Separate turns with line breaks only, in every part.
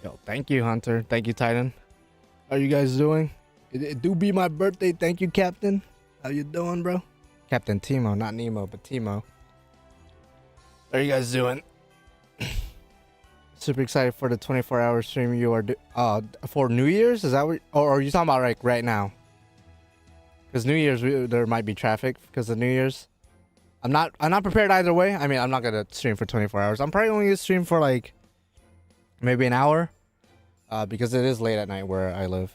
Yo, thank you, Hunter. Thank you, Titan. How you guys doing? It do be my birthday. Thank you, Captain. How you doing, bro? Captain Timo, not Nemo, but Timo. How are you guys doing? Super excited for the 24-hour stream you are for New Year's. Is that what? Or are you talking about like right now? Because New Year's there might be traffic because of New Year's. I'm not prepared either way. I mean, I'm not gonna stream for 24 hours. I'm probably only gonna stream for like maybe an hour, because it is late at night where I live.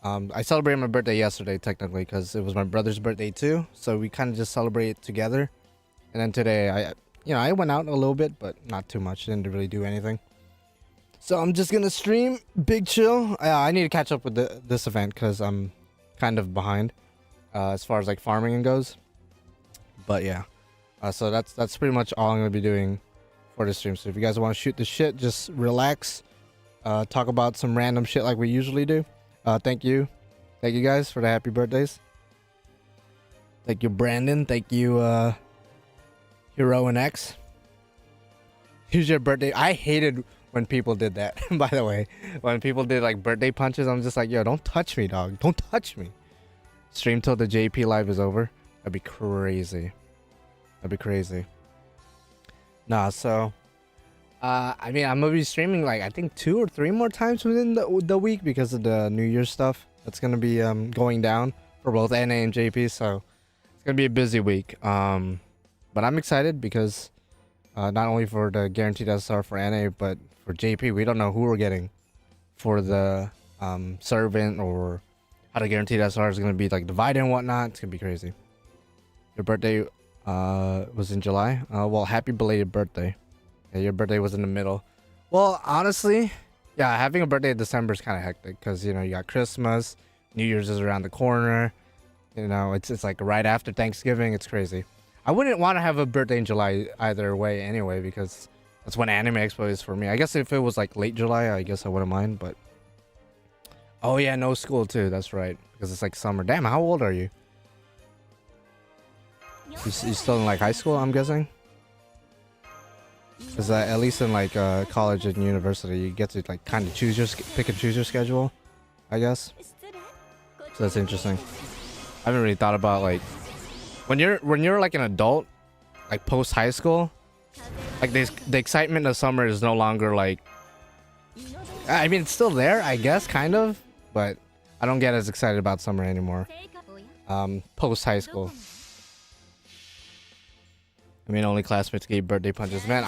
I celebrated my birthday yesterday technically because it was my brother's birthday too. So we kind of just celebrate it together. And then today I went out a little bit, but not too much. Didn't really do anything. So I'm just gonna stream big chill. I need to catch up with this event because I'm kind of behind as far as like farming goes. But yeah, so that's pretty much all I'm gonna be doing for the stream. So if you guys want to shoot the shit, just relax, talk about some random shit like we usually do. Thank you guys for the happy birthdays. Thank you, Brandon. Thank you, Hero and X. Here's your birthday. I hated when people did that. By the way, when people did like birthday punches, I'm just like, yo, don't touch me, dog. Don't touch me. Stream till the JP live is over. That'd be crazy. That'd be crazy. Nah, so I mean, I'm gonna be streaming like I think 2 or 3 more times within the week because of the New Year's stuff that's gonna be going down for both NA and JP. So it's gonna be a busy week. But I'm excited because not only for the guaranteed SR for NA, but for JP, we don't know who we're getting for the servant or how the guaranteed SR is gonna be like divided and whatnot. It's gonna be crazy. Your birthday was in July. Well, happy belated birthday. Yeah, your birthday was in the middle. Well, honestly, yeah, having a birthday in December is kind of hectic because, you know, you got Christmas, New Year's is around the corner. You know, it's like right after Thanksgiving. It's crazy. I wouldn't want to have a birthday in July either way anyway because that's when Anime Expo is for me. I guess if it was like late July, I guess I wouldn't mind, but... Oh yeah, no school too. That's right. Because it's like summer. Damn, how old are you? You still in like high school, I'm guessing? Because at least in like college and university, you get to like kind of pick and choose your schedule, I guess. So that's interesting. I haven't really thought about like when you're like an adult, like post high school, like the excitement of summer is no longer like. I mean, it's still there, I guess, kind of, but I don't get as excited about summer anymore. Post high school. I mean, only classmates gave birthday punches. Man,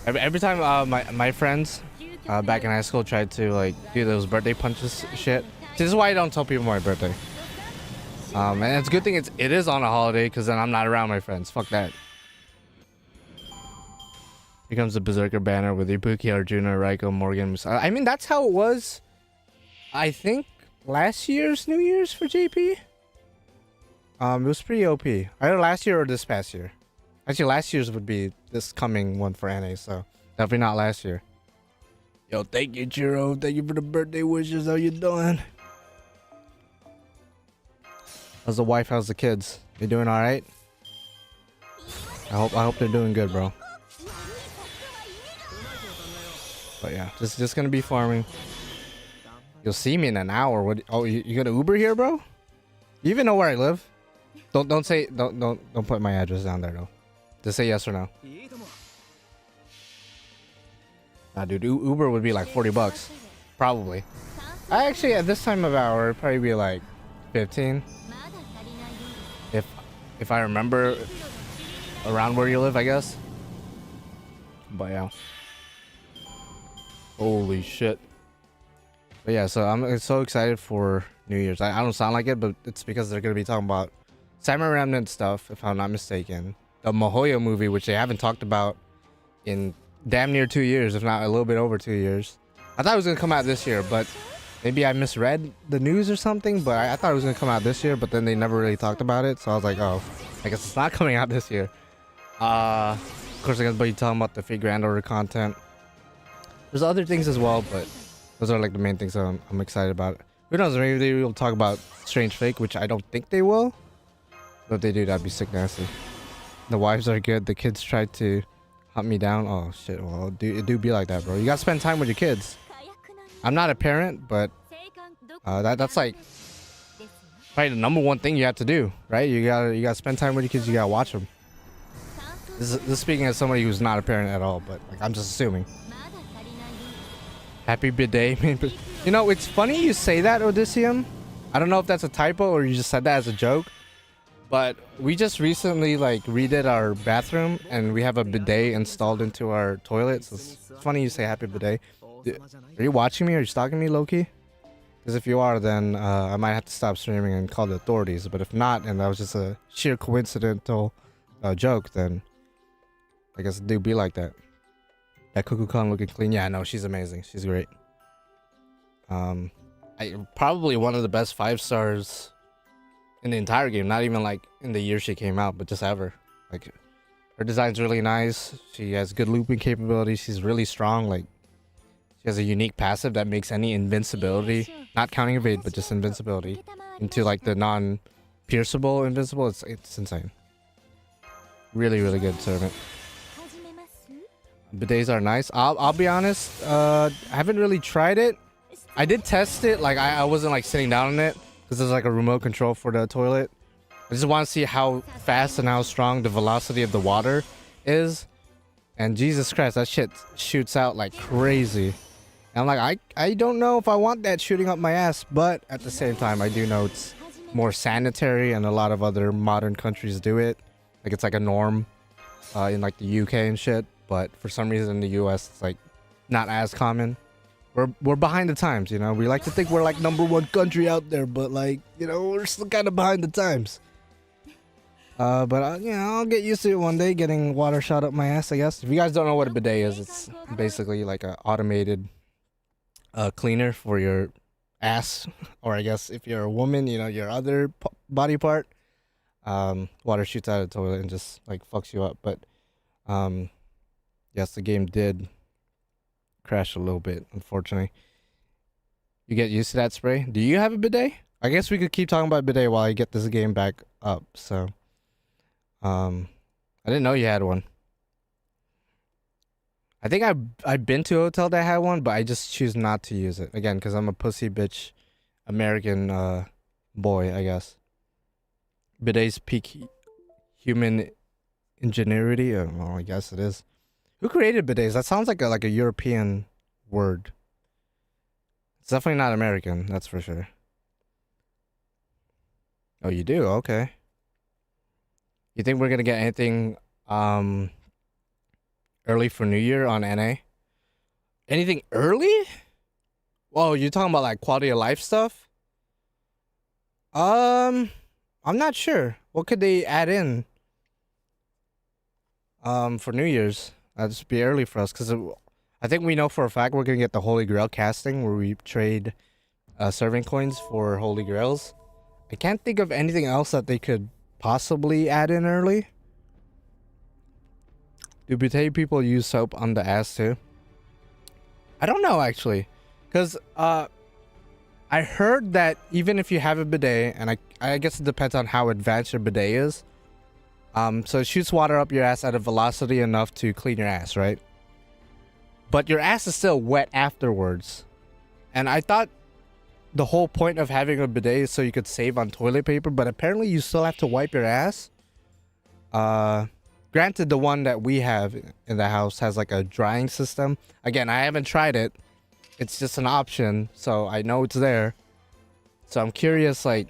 every time my friends back in high school tried to like do those birthday punches shit. This is why I don't tell people my birthday. And it's a good thing it is on a holiday because then I'm not around my friends. Fuck that. Here comes the Berserker banner with Ibuki, Arjuna, Raiko, Morgan. I mean, that's how it was. I think last year's New Year's for JP. It was pretty OP. Either last year or this past year. Actually, last year's would be this coming one for NA, so definitely not last year. Yo, thank you, Chiro. Thank you for the birthday wishes. How you doing? How's the wife? How's the kids? They doing all right? I hope they're doing good, bro. But yeah, just gonna be farming. You'll see me in an hour. What? Oh, you gonna Uber here, bro? You even know where I live? Don't put my address down there though. Just say yes or no. Nah, dude, Uber would be like $40, probably. I actually at this time of hour it'd probably be like 15. If I remember around where you live, I guess. But yeah. Holy shit. But yeah, so I'm so excited for New Year's. I don't sound like it, but it's because they're gonna be talking about Samurai Remnant stuff, if I'm not mistaken. The Mihoyo movie, which they haven't talked about in damn near 2 years, if not a little bit over 2 years. I thought it was gonna come out this year, but maybe I misread the news or something. But I thought it was gonna come out this year, but then they never really talked about it. So I was like, oh, I guess it's not coming out this year. Of course, they're gonna be talking about the Fate Grand Order content. There's other things as well, but those are like the main things that I'm excited about. Who knows? Maybe they will talk about Strange Fake, which I don't think they will. But if they do, that'd be sick nasty. The wives are good. The kids tried to Hunt me down. Oh shit. Well, it do be like that, bro. You gotta spend time with your kids. I'm not a parent, but that's like probably the number one thing you have to do, right? You gotta spend time with your kids. You gotta watch them. This is speaking as somebody who's not a parent at all, but like I'm just assuming. Happy bidet. You know, it's funny you say that, Odysseum. I don't know if that's a typo or you just said that as a joke, but we just recently like redid our bathroom and we have a bidet installed into our toilet. So it's funny you say happy bidet. Are you watching me or are you stalking me, Loki? Because if you are, then I might have to stop streaming and call the authorities. But if not, and that was just a sheer coincidental joke, then I guess it do be like that. That Cuckoo-Con looking clean. Yeah, no, she's amazing. She's great. Probably one of the best 5 stars in the entire game. Not even like in the year she came out, but just ever. Like her design's really nice. She has good looping capabilities. She's really strong. Like she has a unique passive that makes any invincibility, not counting evade, but just invincibility, into like the non-pierceable invincible. It's insane. Really, really good servant. Bidets are nice. I'll be honest. I haven't really tried it. I did test it. Like I wasn't like sitting down on it because there's like a remote control for the toilet. I just want to see how fast and how strong the velocity of the water is. And Jesus Christ, that shit shoots out like crazy. And I'm like, I don't know if I want that shooting up my ass, but at the same time, I do know it's more sanitary and a lot of other modern countries do it. Like it's like a norm in like the UK and shit. But for some reason in the US, it's like not as common. We're behind the times, you know. We like to think we're like #1 country out there, but like, you know, we're still kind of behind the times. But you know, I'll get used to it one day, getting water shot up my ass, I guess. If you guys don't know what a bidet is, it's basically like an automated cleaner for your ass, or I guess if you're a woman, you know, your other body part. Water shoots out of the toilet and just like fucks you up. But yes, the game did crash a little bit, unfortunately. You get used to that spray. Do you have a bidet? I guess we could keep talking about bidet while I get this game back up. So I didn't know you had one. I think I've been to a hotel that had one, but I just choose not to use it again because I'm a pussy bitch American boy, I guess. Bidets peak human ingenuity. Well, I guess it is. Who created bidets? That sounds like a European word. It's definitely not American, that's for sure. Oh, you do? Okay. You think we're gonna get anything early for New Year on NA? Anything early? Whoa, you're talking about like quality of life stuff? I'm not sure. What could they add in for New Year's? That'd just be early for us because I think we know for a fact we're gonna get the Holy Grail casting where we trade serving coins for Holy Grails. I can't think of anything else that they could possibly add in early. Do bidet people use soap on the ass too? I don't know actually, because I heard that even if you have a bidet, and I guess it depends on how advanced your bidet is. So it shoots water up your ass at a velocity enough to clean your ass, right? But your ass is still wet afterwards. And I thought the whole point of having a bidet is so you could save on toilet paper, but apparently you still have to wipe your ass. Granted, the one that we have in the house has like a drying system. Again, I haven't tried it. It's just an option, so I know it's there. So I'm curious, like,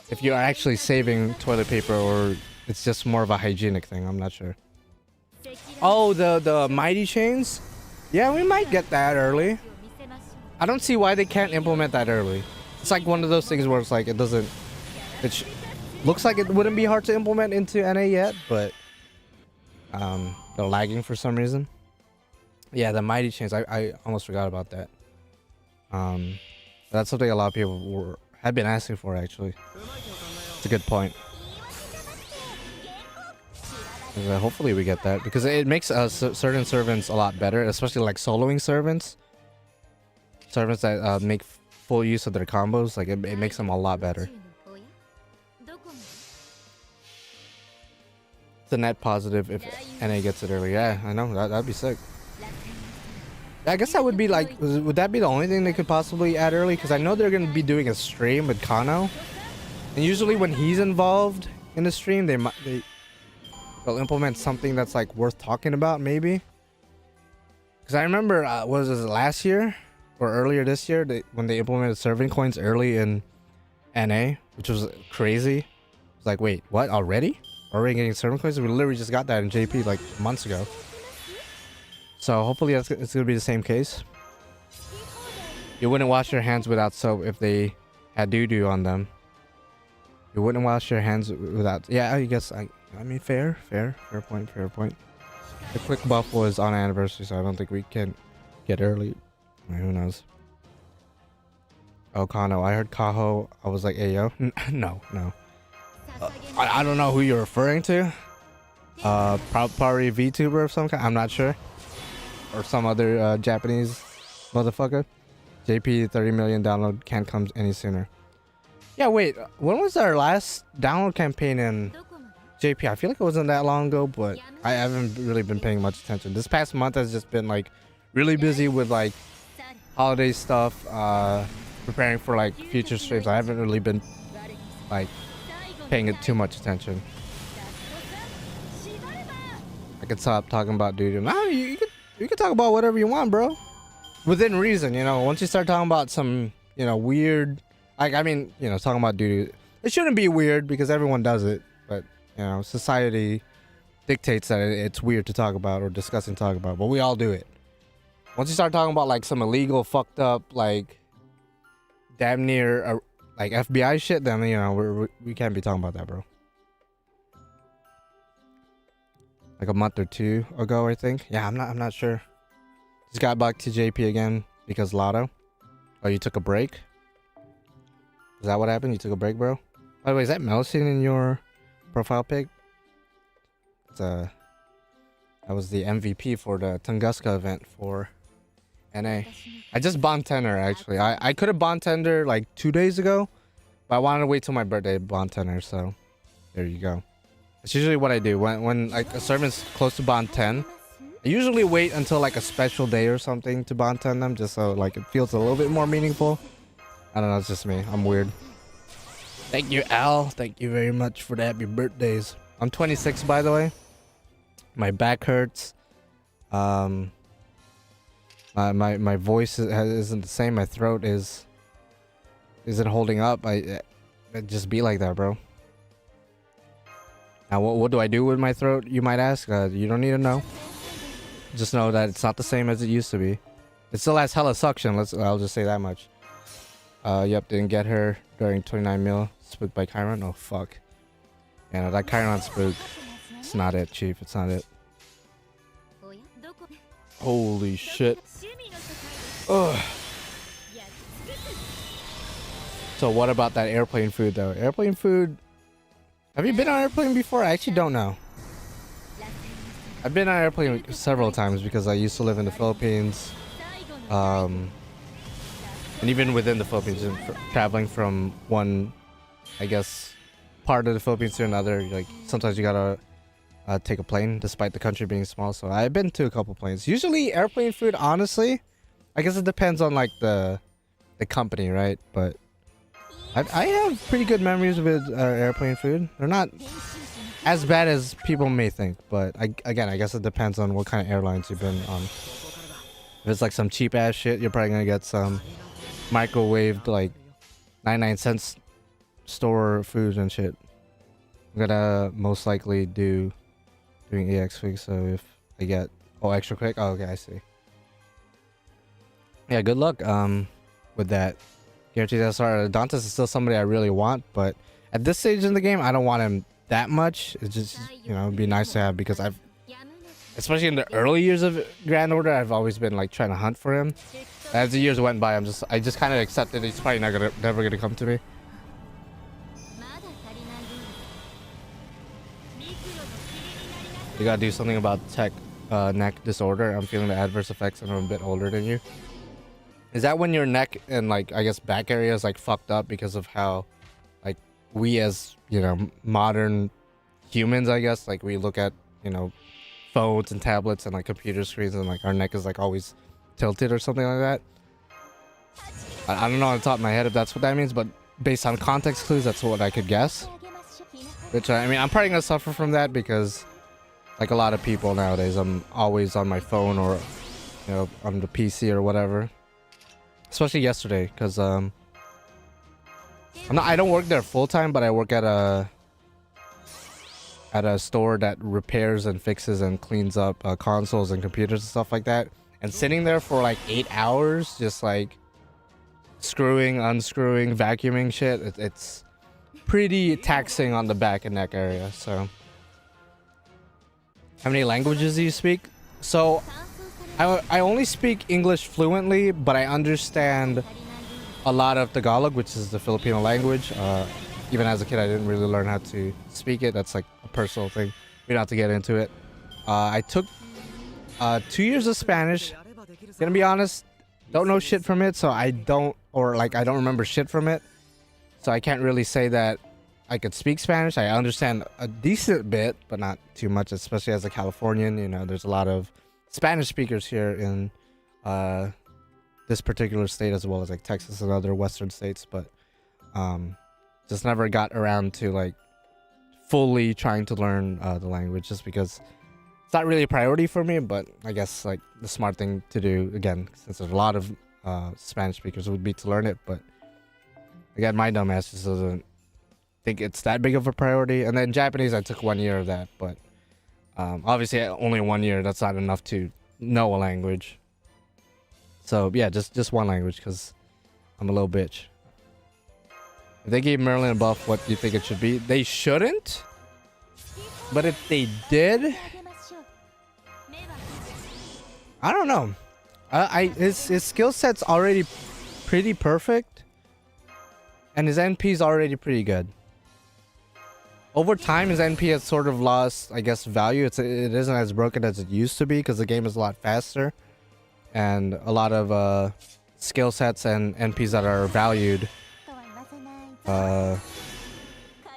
if you're actually saving toilet paper or it's just more of a hygienic thing. I'm not sure. Oh, the mighty chains? Yeah, we might get that early. I don't see why they can't implement that early. It's like one of those things where it's like it doesn't... It looks like it wouldn't be hard to implement into NA yet, but they're lagging for some reason. Yeah, the mighty chains. I almost forgot about that. That's something a lot of people have been asking for, actually. It's a good point. Hopefully we get that, because it makes certain servants a lot better, especially like soloing servants. Servants that make full use of their combos, like it makes them a lot better. It's a net positive if NA gets it early. Yeah, I know. That'd be sick. I guess that would be like, would that be the only thing they could possibly add early? Because I know they're going to be doing a stream with Kano. And usually when he's involved in the stream, they'll implement something that's like worth talking about, maybe. Because I remember, was it last year or earlier this year, when they implemented serving coins early in NA, which was crazy. It's like, wait, what? Already getting serving coins? We literally just got that in JP like months ago. So hopefully it's going to be the same case. You wouldn't wash your hands without soap if they had doo-doo on them. You wouldn't wash your hands without... Yeah, I guess... I mean, fair point. The quick buff was on anniversary, so I don't think we can get early. I mean, who knows? Oh, Kano. I heard Kaho. I was like, hey, yo. No. I don't know who you're referring to. Probably a VTuber of some kind. I'm not sure. Or some other Japanese motherfucker. JP 30 million download can't come any sooner. Yeah, wait. When was our last download campaign in JP? I feel like it wasn't that long ago, but I haven't really been paying much attention. This past month has just been like really busy with like holiday stuff, preparing for like future streams. I haven't really been like paying it too much attention. I could stop talking about dude. No, you can talk about whatever you want, bro. Within reason, you know. Once you start talking about some, you know, weird, like, I mean, you know, talking about dude, it shouldn't be weird because everyone does it, but you know, society dictates that it's weird to talk about or disgusting to talk about, but we all do it. Once you start talking about like some illegal, fucked up, like damn near like FBI shit, then you know we can't be talking about that, bro. Like a month or two ago, I think. Yeah, I'm not sure. Just got back to JP again because Lotto. Oh, you took a break? Is that what happened? You took a break, bro? By the way, is that Melcine in your profile pic? That was the MVP for the Tunguska event for NA. I just bond tender actually. I could have bond tender like 2 days ago, but I wanted to wait till my birthday to bond tender, so there you go. It's usually what I do when like a servant's close to bond 10. I usually wait until like a special day or something to bond 10 them, just so like it feels a little bit more meaningful. I don't know, it's just me. I'm weird. Thank you, Al. Thank you very much for the happy birthdays. I'm 26, by the way. My back hurts. My voice isn't the same. My throat isn't holding up. It just be like that, bro. Now, what do I do with my throat? You might ask. You don't need to know. Just know that it's not the same as it used to be. It still has hella suction. I'll just say that much. Yep, didn't get her during 29 mil. Spooked by Chiron. Oh fuck. Yeah, no, that Chiron spook. It's not it, Chief. It's not it. Holy shit. Ugh. So what about that airplane food though? Airplane food. Have you been on an airplane before? I actually don't know. I've been on an airplane several times because I used to live in the Philippines. And even within the Philippines, traveling from one, I guess, part of the Philippines to another, like sometimes you gotta take a plane despite the country being small. So I've been to a couple planes. Usually airplane food, honestly, I guess it depends on like the company, right? But I have pretty good memories with airplane food. They're not as bad as people may think, but I guess it depends on what kind of airlines you've been on. If it's like some cheap ass shit, you're probably gonna get some microwaved like 99-cent store food and shit. I'm gonna most likely doing EX Fig, so if I get extra quick. Oh, okay, I see. Yeah, good luck with that. Guaranteed SR. Dantes is still somebody I really want, but at this stage in the game, I don't want him that much. It's just, you know, it'd be nice to have because especially in the early years of Grand Order, I've always been like trying to hunt for him. As the years went by, I just kind of accepted he's probably never gonna come to me. You gotta do something about tech neck disorder. I'm feeling the adverse effects and I'm a bit older than you. Is that when your neck and like I guess back area is like fucked up because of how like we as, you know, modern humans, I guess. Like we look at, you know, phones and tablets and like computer screens, and like our neck is like always tilted or something like that. I don't know on the top of my head if that's what that means, but based on context clues, that's what I could guess. Which I mean, I'm probably gonna suffer from that because, like a lot of people nowadays, I'm always on my phone or, you know, on the PC or whatever. Especially yesterday, because I don't work there full time, but I work at a store that repairs and fixes and cleans up consoles and computers and stuff like that. And sitting there for like 8 hours, just like screwing, unscrewing, vacuuming shit, it's pretty taxing on the back and neck area. So, how many languages do you speak? So, I only speak English fluently, but I understand a lot of Tagalog, which is the Filipino language. Even as a kid, I didn't really learn how to speak it. That's like a personal thing. We don't have to get into it. I took 2 years of Spanish. Gonna be honest, don't know shit from it, so I don't remember shit from it. So I can't really say that I could speak Spanish. I understand a decent bit, but not too much, especially as a Californian. You know, there's a lot of Spanish speakers here in this particular state, as well as like Texas and other western states, but just never got around to like fully trying to learn the language, just because it's not really a priority for me. But I guess like the smart thing to do, again, since there's a lot of Spanish speakers, would be to learn it. But again, my dumbass just doesn't think it's that big of a priority. And then Japanese, I took 1 year of that, but obviously only 1 year, that's not enough to know a language. So yeah, just one language, because I'm a little bitch. If they gave Merlin a buff, what do you think it should be? They shouldn't, but if they did, I don't know. His skill set's already pretty perfect, and his NP's already pretty good. Over time, his NP has sort of lost, I guess, value. It isn't as broken as it used to be, because the game is a lot faster, and a lot of skill sets and NPs that are valued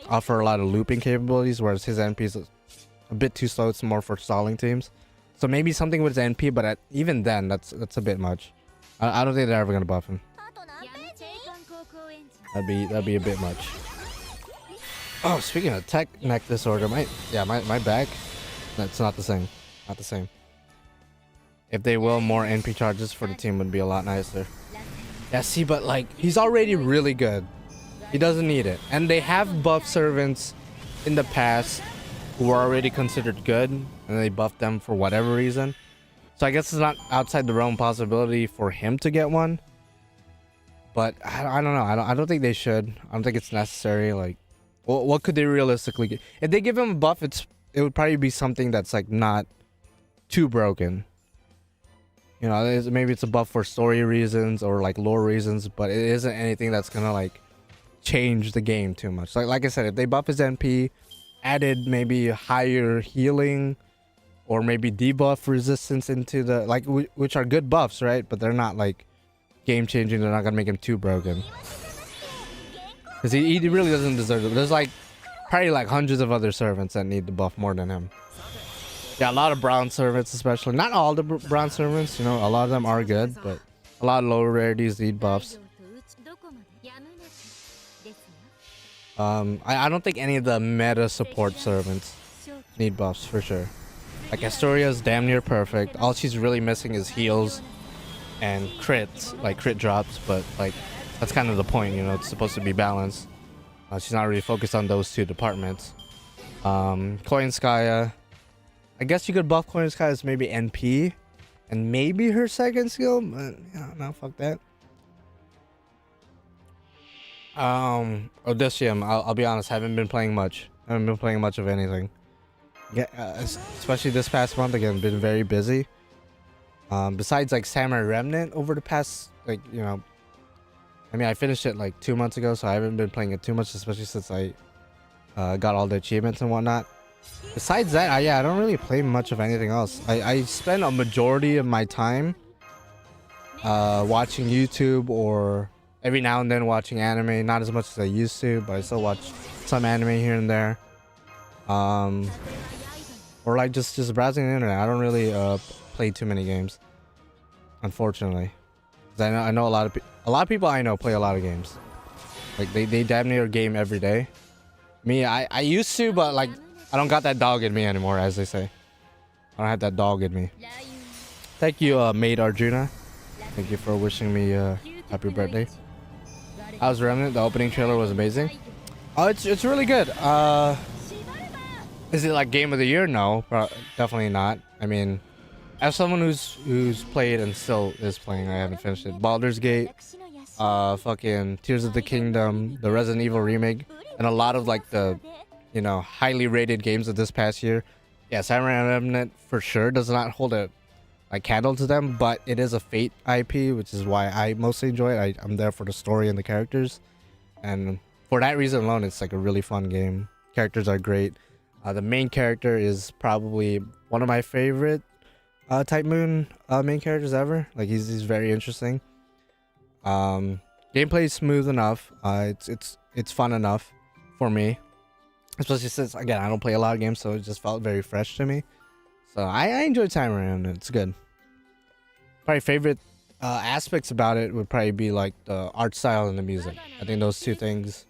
offer a lot of looping capabilities, whereas his NP is a bit too slow. It's more for stalling teams. So maybe something with his NP, but even then, that's a bit much. I don't think they're ever gonna buff him. That'd be a bit much. Oh, speaking of tech neck disorder, my back, that's not the same. Not the same. If they will, more NP charges for the team would be a lot nicer. Yeah, see, but like, he's already really good. He doesn't need it. And they have buff servants in the past who were already considered good, and they buffed them for whatever reason. So I guess it's not outside the realm possibility for him to get one. But I don't know. I don't think they should. I don't think it's necessary. Like, what could they realistically get? If they give him a buff, it would probably be something that's like not too broken. You know, maybe it's a buff for story reasons or like lore reasons, but it isn't anything that's gonna like change the game too much. Like I said, if they buff his NP, added maybe higher healing or maybe debuff resistance into the like, which are good buffs, right? But they're not like game changing. They're not gonna make him too broken, because he really doesn't deserve it. There's like probably like hundreds of other servants that need the buff more than him. Yeah, a lot of brown servants, especially. Not all the brown servants, you know, a lot of them are good, but a lot of lower rarities need buffs. I don't think any of the meta support servants need buffs for sure. Like Astoria's damn near perfect. All she's really missing is heals and crits, like crit drops, but like that's kind of the point, you know, it's supposed to be balanced. She's not really focused on those two departments. Koyanskaya, I guess you could buff Koyanskaya's maybe NP and maybe her second skill, but yeah, no, fuck that. Odysseum, I'll be honest, haven't been playing much. Haven't been playing much of anything. Yeah, especially this past month, again, been very busy. Besides like Samurai Remnant over the past, like, you know, I mean, I finished it like 2 months ago, so I haven't been playing it too much, especially since I got all the achievements and whatnot. Besides that, I don't really play much of anything else. I spend a majority of my time watching YouTube, or every now and then watching anime. Not as much as I used to, but I still watch some anime here and there. or like just browsing the internet. I don't really play too many games, unfortunately. 'Cause I know a lot of people I know play a lot of games. Like they damn near game every day. Me, I used to, but like I don't got that dog in me anymore, as they say. I don't have that dog in me. Thank you, Maid Arjuna. Thank you for wishing me happy birthday. How's Remnant? The opening trailer was amazing. Oh, it's really good. Is it like game of the year? No, definitely not. I mean, as someone who's played and still is playing, I haven't finished it. Baldur's Gate, fucking Tears of the Kingdom, the Resident Evil remake, and a lot of like the, you know, highly rated games of this past year. Yeah, Samurai Remnant for sure does not hold a candle to them, but it is a Fate IP, which is why I mostly enjoy it. I'm there for the story and the characters, and for that reason alone, it's like a really fun game. Characters are great. The main character is probably one of my favorite Type Moon main characters ever. Like he's very interesting. Gameplay is smooth enough. It's fun enough for me, especially since again I don't play a lot of games, so it just felt very fresh to me. So I enjoyed time around it. It's good. Probably favorite aspects about it would probably be like the art style and the music. I think those two things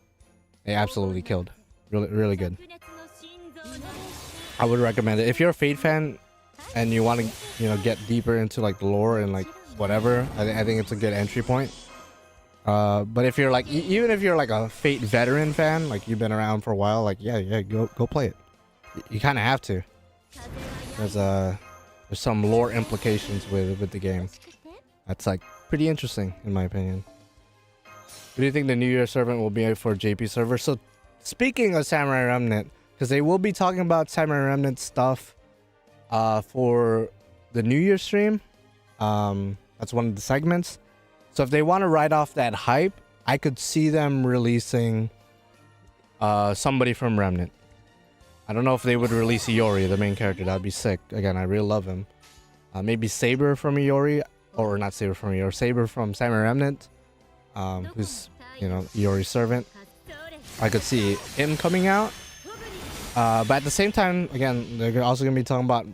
they absolutely killed. Really good. I would recommend it if you're a Fate fan and you want to, you know, get deeper into like the lore and like whatever. I think it's a good entry point. But if you're like even if you're like a Fate veteran fan, like you've been around for a while, like yeah, go play it. You kind of have to. There's some lore implications with the game. That's like pretty interesting in my opinion. What do you think the New Year servant will be for JP server? So speaking of Samurai Remnant, because they will be talking about Samurai Remnant stuff for the New Year stream. That's one of the segments. So if they want to ride off that hype, I could see them releasing somebody from Remnant. I don't know if they would release Iori, the main character. That'd be sick. Again, I really love him. Maybe Saber from Iori, or not Saber from Iori, Saber from Samurai Remnant, who's, you know, Iori's servant. I could see him coming out. But at the same time, again, they're also going to be talking about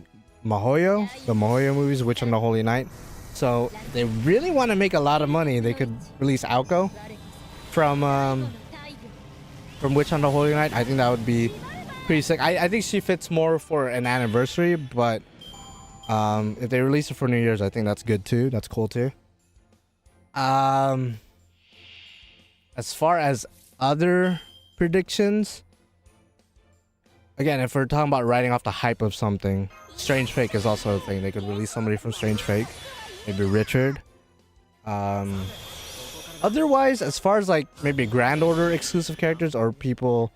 Mahoyo, the Mahoyo movies, Witch on the Holy Night. So they really want to make a lot of money. They could release Aoko from Witch on the Holy Night. I think that would be pretty sick. I think she fits more for an anniversary, but if they release it for New Year's, I think that's good too. That's cool too. As far as other predictions, again, if we're talking about riding off the hype of something, Strange Fake is also a thing. They could release somebody from Strange Fake, maybe Richard. Otherwise, as far as like maybe Grand Order exclusive characters or people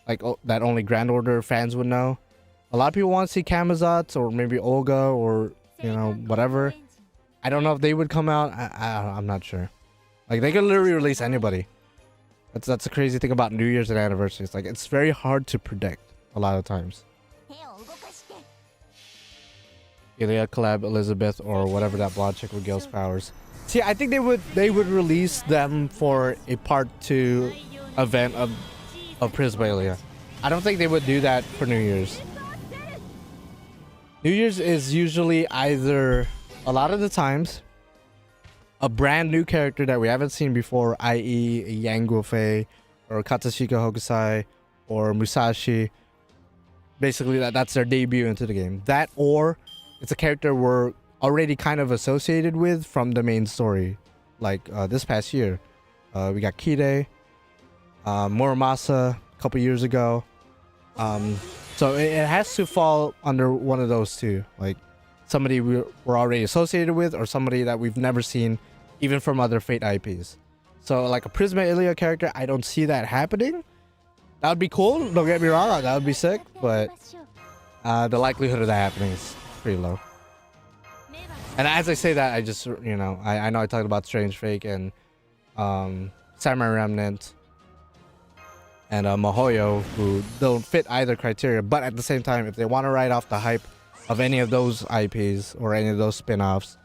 like that only Grand Order fans would know, a lot of people want to see Kamazats or maybe Olga or, you know, whatever. I don't know if they would come out. I'm not sure. Like they could literally release anybody. That's the crazy thing about New Year's and anniversaries. Like it's very hard to predict a lot of times. Ilya collab Elizabeth or whatever that blonde chick with Gale's powers. See, I think they would release them for a part 2 event of Prisma Ilya. I don't think they would do that for New Year's. New Year's is usually either, a lot of the times, a brand new character that we haven't seen before, i.e. Yang Guofei or Katsushika Hokusai or Musashi. Basically, that's their debut into the game. That, or it's a character we're already kind of associated with from the main story. Like this past year, we got Kide, Muramasa a couple years ago. So it has to fall under one of those two. Like somebody we're already associated with or somebody that we've never seen even from other Fate IPs. So like a Prisma Ilya character, I don't see that happening. That would be cool, don't get me wrong, that would be sick, but the likelihood of that happening is pretty low. And as I say that, I just, you know, I know I talked about Strange Fake and Samurai Remnant and Mahoyo, who don't fit either criteria, but at the same time, if they want to ride off the hype of any of those IPs or any of those spin-offs,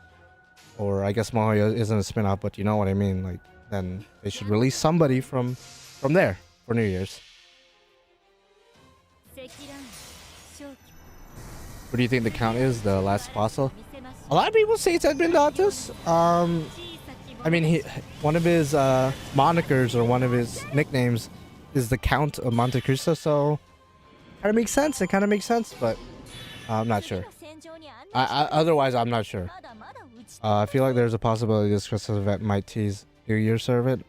or I guess Mahoyo isn't a spin-off, but you know what I mean, like, then they should release somebody from there for New Year's. What do you think the count is? The last fossil? A lot of people say it's Edmondatus. I mean, one of his monikers or one of his nicknames is the Count of Monte Cristo, so kind of makes sense. It kind of makes sense, but I'm not sure. Otherwise, I'm not sure. I feel like there's a possibility this Christmas event might tease New Year's servant.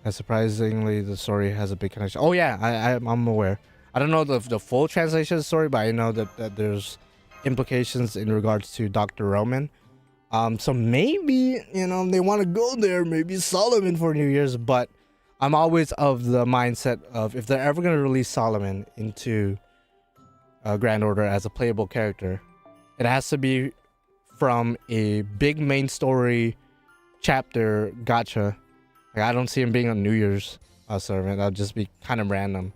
And surprisingly, the story has a big connection. Oh yeah, I'm aware. I don't know the full translation of the story, but I know that there's implications in regards to Dr. Roman. So maybe, you know, they want to go there, maybe Solomon for New Year's, but I'm always of the mindset of if they're ever going to release Solomon into Grand Order as a playable character, it has to be from a big main story chapter gacha. Like, I don't see him being a New Year's servant. That would just be kind of random,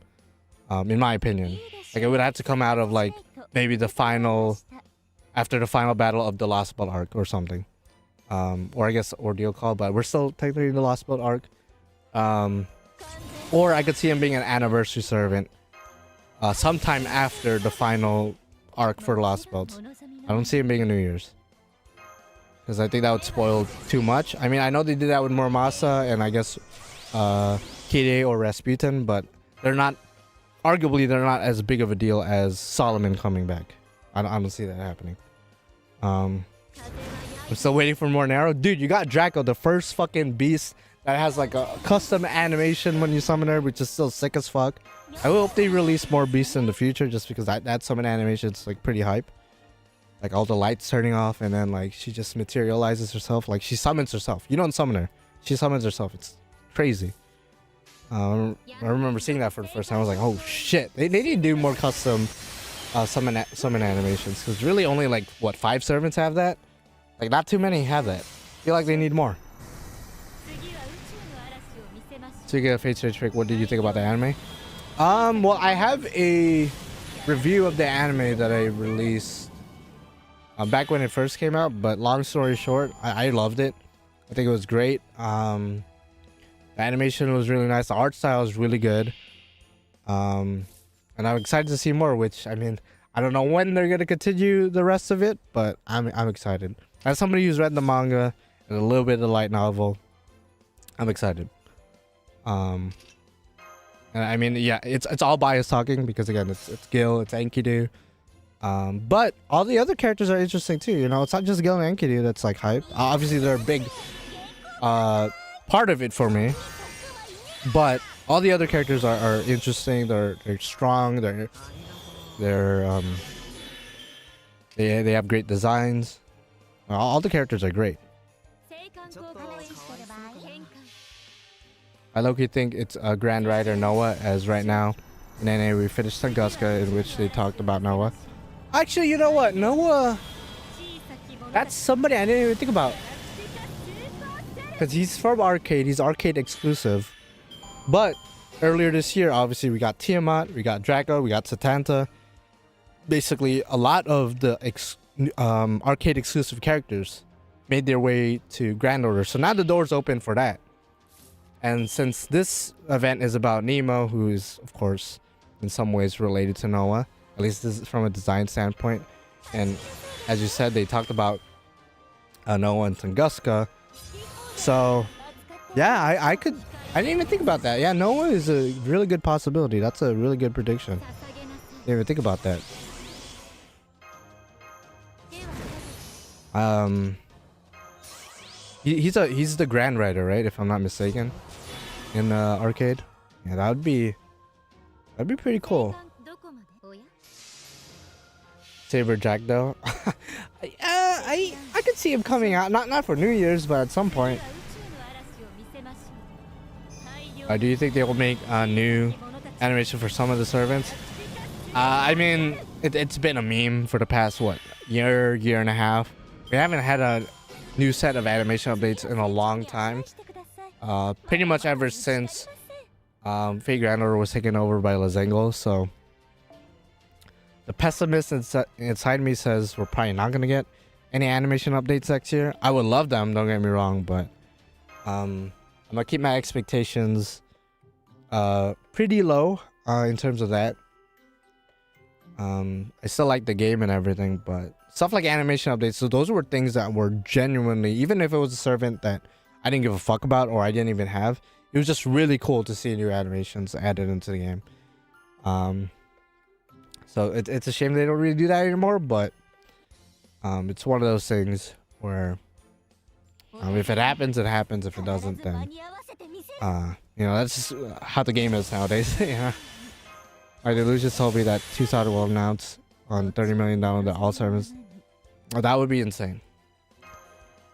in my opinion. Like, it would have to come out of like maybe the final, after the final battle of the Lostbelt arc or something, or I guess Ordeal Call, but we're still technically in the Lostbelt arc. Or I could see him being an anniversary servant sometime after the final arc for Lostbelt. I don't see him being a New Year's, because I think that would spoil too much. I mean, I know they did that with Muramasa and I guess Kide or Rasputin, but they're not, arguably they're not as big of a deal as Solomon coming back. I don't see that happening. I'm still waiting for more Narrow. Dude, you got Draco, the first fucking beast that has like a custom animation when you summon her, which is still sick as fuck. I hope they release more beasts in the future, just because that summon animation is like pretty hype. Like all the lights turning off and then like she just materializes herself. Like she summons herself. You don't summon her. She summons herself. It's crazy. I remember seeing that for the first time. I was like, oh shit. They need to do more custom summon animations, because really only like what 5 servants have that. Like not too many have that. I feel like they need more. So you get a Fate Stay Trick. What did you think about the anime? Well, I have a review of the anime that I released back when it first came out, but long story short, I loved it. I think it was great. The animation was really nice. The art style is really good. And I'm excited to see more, which, I mean, I don't know when they're going to continue the rest of it, but I'm excited. As somebody who's read the manga and a little bit of the light novel, I'm excited. And I mean, yeah, it's all bias talking, because again, it's Gil, it's Enkidu. But all the other characters are interesting too, you know. It's not just Gil and Enkidu that's like hype. Obviously they're a big part of it for me, but all the other characters are interesting. They're strong. They have great designs. All the characters are great. I low-key think it's a Grand Rider Noah, as right now in NA we finished Tunguska, in which they talked about Noah. Actually, you know what? Noah, that's somebody I didn't even think about, because he's from arcade. He's arcade exclusive. But earlier this year, obviously, we got Tiamat, we got Draco, we got Satanta. Basically, a lot of the arcade exclusive characters made their way to Grand Order. So now the door's open for that. And since this event is about Nemo, who is, of course, in some ways related to Noah, at least this is from a design standpoint. And as you said, they talked about Noah and Tunguska. So, yeah, I didn't even think about that. Yeah, Noah is a really good possibility. That's a really good prediction. Didn't even think about that. He's the Grand Rider, right? If I'm not mistaken, in the arcade. Yeah, that'd be pretty cool. Saber Jack though, I could see him coming out, not for New Year's, but at some point. Do you think they will make a new animation for some of the servants? I mean, it's been a meme for the past year and a half. We haven't had a new set of animation updates in a long time. Pretty much ever since Fate Grand Order was taken over by Lazengo. So the pessimist inside me says we're probably not gonna get any animation updates next year. I would love them, don't get me wrong, but I'm gonna keep my expectations pretty low in terms of that. I still like the game and everything, but stuff like animation updates, so those were things that were genuinely, even if it was a servant that I didn't give a fuck about or I didn't even have, it was just really cool to see new animations added into the game. So it's a shame they don't really do that anymore, but it's one of those things where if it happens, it happens. If it doesn't, then that's just how the game is nowadays. Yeah. Alright, Lucius told me that 2-sided will announce on $30 million download all servers. Oh, that would be insane.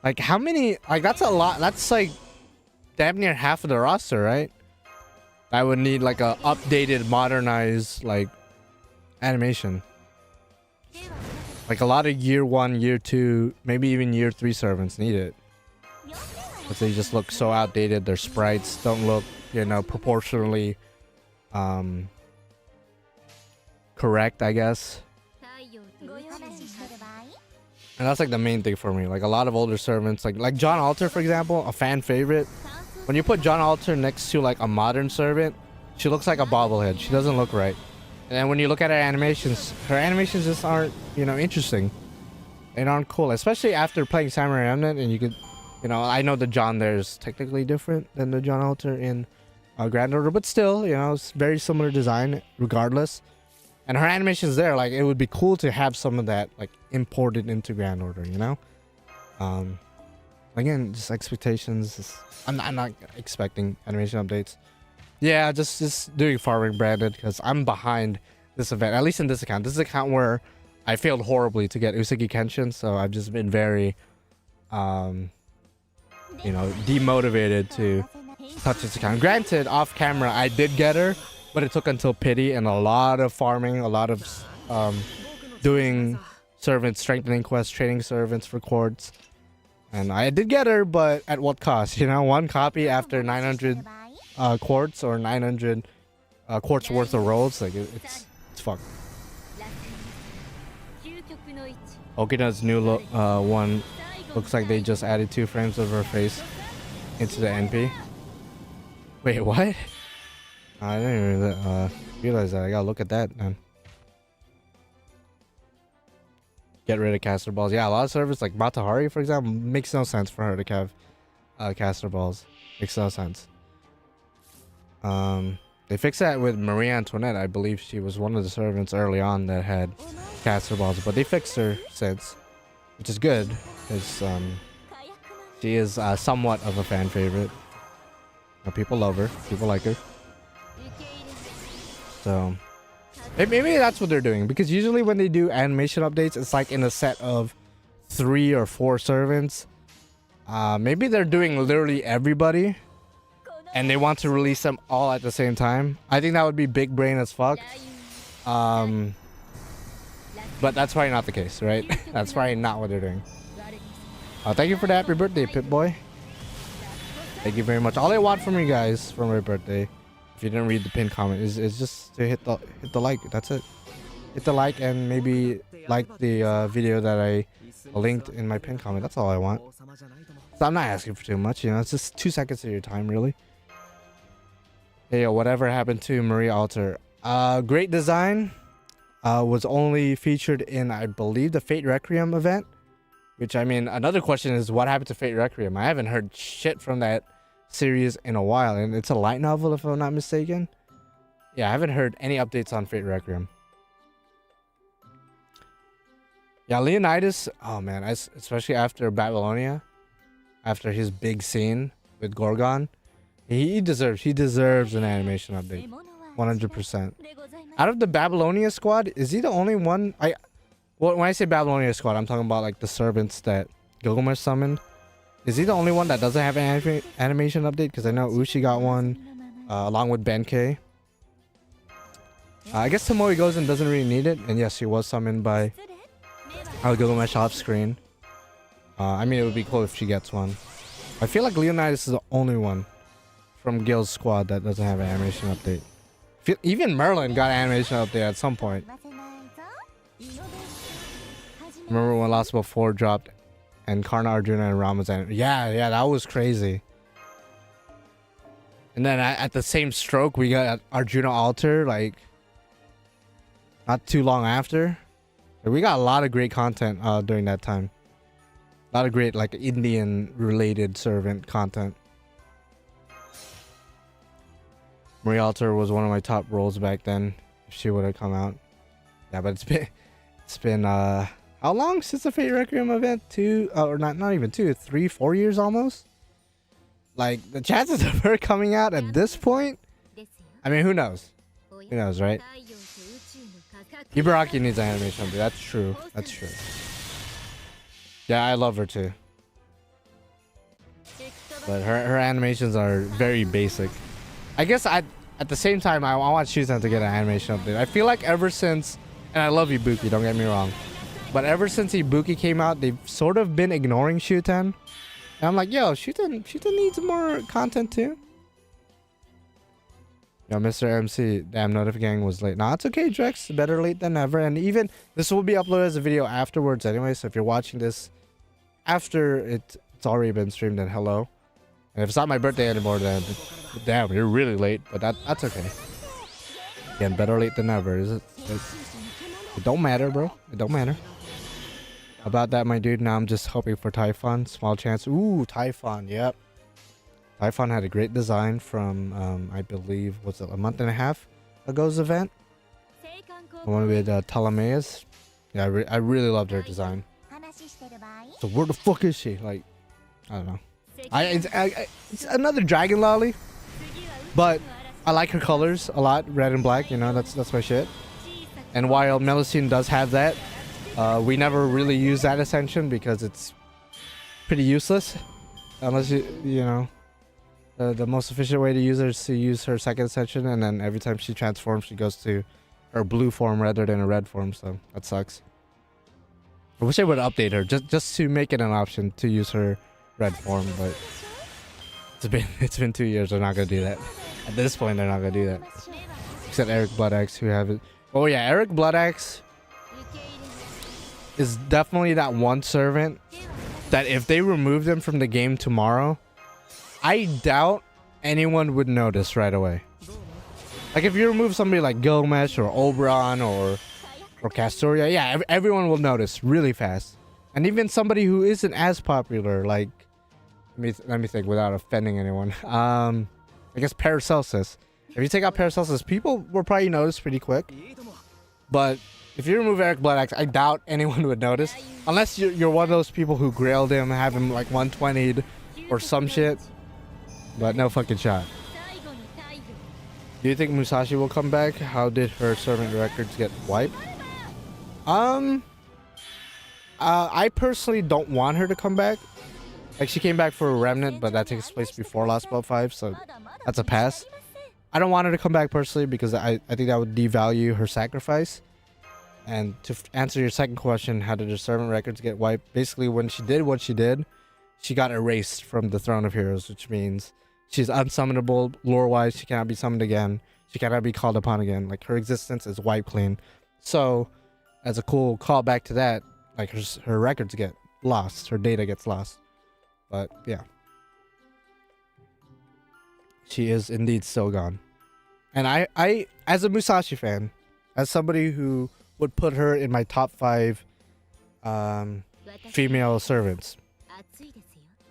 Like, how many? Like, that's a lot. That's like damn near half of the roster, right? I would need like a updated, modernized like animation. Like a lot of year 1, year 2, maybe even year 3 servants need it. But they just look so outdated. Their sprites don't look, proportionally correct, I guess. And that's like the main thing for me. Like a lot of older servants, like John Alter, for example, a fan favorite. When you put John Alter next to like a modern servant, she looks like a bobblehead. She doesn't look right. And then when you look at her animations just aren't, interesting. They aren't cool, especially after playing Samurai Remnant. And you could, I know the John there is technically different than the John Alter in Grand Order, but still, it's very similar design regardless. And her animations there, like, it would be cool to have some of that, like, imported into Grand Order, Again, just expectations. I'm not expecting animation updates. Yeah, just doing farming branded because I'm behind this event, at least in this account. This is an account where I failed horribly to get Usagi Kenshin, so I've just been very, demotivated to touch this account. Granted, off camera, I did get her, but it took until pity and a lot of farming, a lot of doing servants, strengthening quests, training servants for quartz. And I did get her, but at what cost? One copy after 900 quartz or 900 quartz worth of rolls. Like, it's fucked. Okina's new one looks like they just added 2 frames of her face into the NP. Wait, what? I didn't even realize that. I gotta look at that, man. Get rid of caster balls. Yeah, a lot of servers like Matahari, for example, makes no sense for her to have caster balls. Makes no sense. They fixed that with Marie Antoinette. I believe she was one of the servants early on that had caster balls, but they fixed her since, which is good because she is somewhat of a fan favorite. People love her. People like her. So maybe that's what they're doing, because usually when they do animation updates, it's like in a set of 3 or 4 servants. Maybe they're doing literally everybody and they want to release them all at the same time. I think that would be big brain as fuck. But that's probably not the case, right? That's probably not what they're doing. Thank you for the happy birthday, Pip-Boy. Thank you very much. All I want from you guys for my birthday, if you didn't read the pinned comment, is just to hit the like. That's it. Hit the like and maybe like the video that I linked in my pinned comment. That's all I want. So I'm not asking for too much, it's just 2 seconds of your time, really. Hey, whatever happened to Marie Alter? Great design. Was only featured in, I believe, the Fate Requiem event. Which, I mean, another question is, what happened to Fate Requiem? I haven't heard shit from that series in a while, and it's a light novel, if I'm not mistaken. Yeah, I haven't heard any updates on Fate Requiem. Yeah, Leonidas, oh man, especially after Babylonia, after his big scene with Gorgon, he deserves an animation update, 100%. Out of the Babylonia squad, is he the only one? Well, when I say Babylonia squad, I'm talking about like the servants that Gilgamesh summoned. Is he the only one that doesn't have an animation update? Because I know Ushi got one, along with Benkei. I guess Tomoe Gozen doesn't really need it, and yes, he was summoned by Gilgamesh off screen. I mean, it would be cool if she gets one. I feel like Leonidas is the only one from Gil's squad that doesn't have an animation update. Even Merlin got an animation update at some point. Remember when Lostbelt 4 dropped and Karna, Arjuna, and Rama's animation? Yeah, that was crazy. And then at the same stroke, we got Arjuna Alter. Like, not too long after. We got a lot of great content during that time. A lot of great like Indian related servant content. Marie Alter was one of my top roles back then. If she would have come out. Yeah, but it's been how long since the Fate Requiem event? 2 or not even 2, 3, 4 years almost. Like the chances of her coming out at this point, I mean, who knows? Who knows, right? Ibaraki needs an animation update. That's true. That's true. Yeah, I love her too. But her animations are very basic. I guess at the same time, I want Shuten to get an animation update. I feel like ever since, and I love Ibuki, don't get me wrong, but ever since Ibuki came out, they've sort of been ignoring Shuten. And I'm like, yo, Shuten needs more content too. Yo, Mr. MC, damn, Notif Gang was late. Nah, it's okay, Drex. Better late than never. And even this will be uploaded as a video afterwards anyway. So if you're watching this after it's already been streamed, then hello. And if it's not my birthday anymore, then damn, you're really late. But that's okay. Again, better late than never. It don't matter, bro. It don't matter. About that, my dude. Now I'm just hoping for Typhon. Small chance. Ooh, Typhon. Yep. Typhon had a great design from, I believe, was it a month and a half ago's event? The one with Ptolemaeus. Yeah, I really loved her design. So where the fuck is she? Like, I don't know. It's another Dragon Lolly, but I like her colors a lot, red and black. You know, that's my shit. And while Melusine does have that, we never really use that ascension because it's pretty useless, unless you know. The most efficient way to use her is to use her second ascension, and then every time she transforms, she goes to her blue form rather than a red form. So that sucks. I wish I would update her just to make it an option to use her red form, but it's been 2 years. They're not gonna do that. At this point, they're not gonna do that. Except Eric Bloodaxe, who have it. Oh yeah, Eric Bloodaxe is definitely that one servant that if they remove them from the game tomorrow, I doubt anyone would notice right away. Like if you remove somebody like Gilgamesh or Oberon or Castoria, yeah, everyone will notice really fast. And even somebody who isn't as popular, like let me think without offending anyone. I guess Paracelsus. If you take out Paracelsus, people will probably notice pretty quick. But if you remove Eric Bloodaxe, I doubt anyone would notice, unless you're one of those people who grailed him, have him like 120'd or some shit. But no fucking shot. Do you think Musashi will come back? How did her servant records get wiped? I personally don't want her to come back. Like she came back for a remnant, but that takes place before Lostbelt 5, so that's a pass. I don't want her to come back personally because I think that would devalue her sacrifice. And to answer your second question, how did her servant records get wiped? Basically, when she did what she did, she got erased from the Throne of Heroes, which means she's unsummonable lore-wise. She cannot be summoned again. She cannot be called upon again. Like her existence is wiped clean. So, as a cool callback to that, like her records get lost. Her data gets lost. But yeah, she is indeed still gone. And I, as a Musashi fan, as somebody who would put her in my top 5 female servants,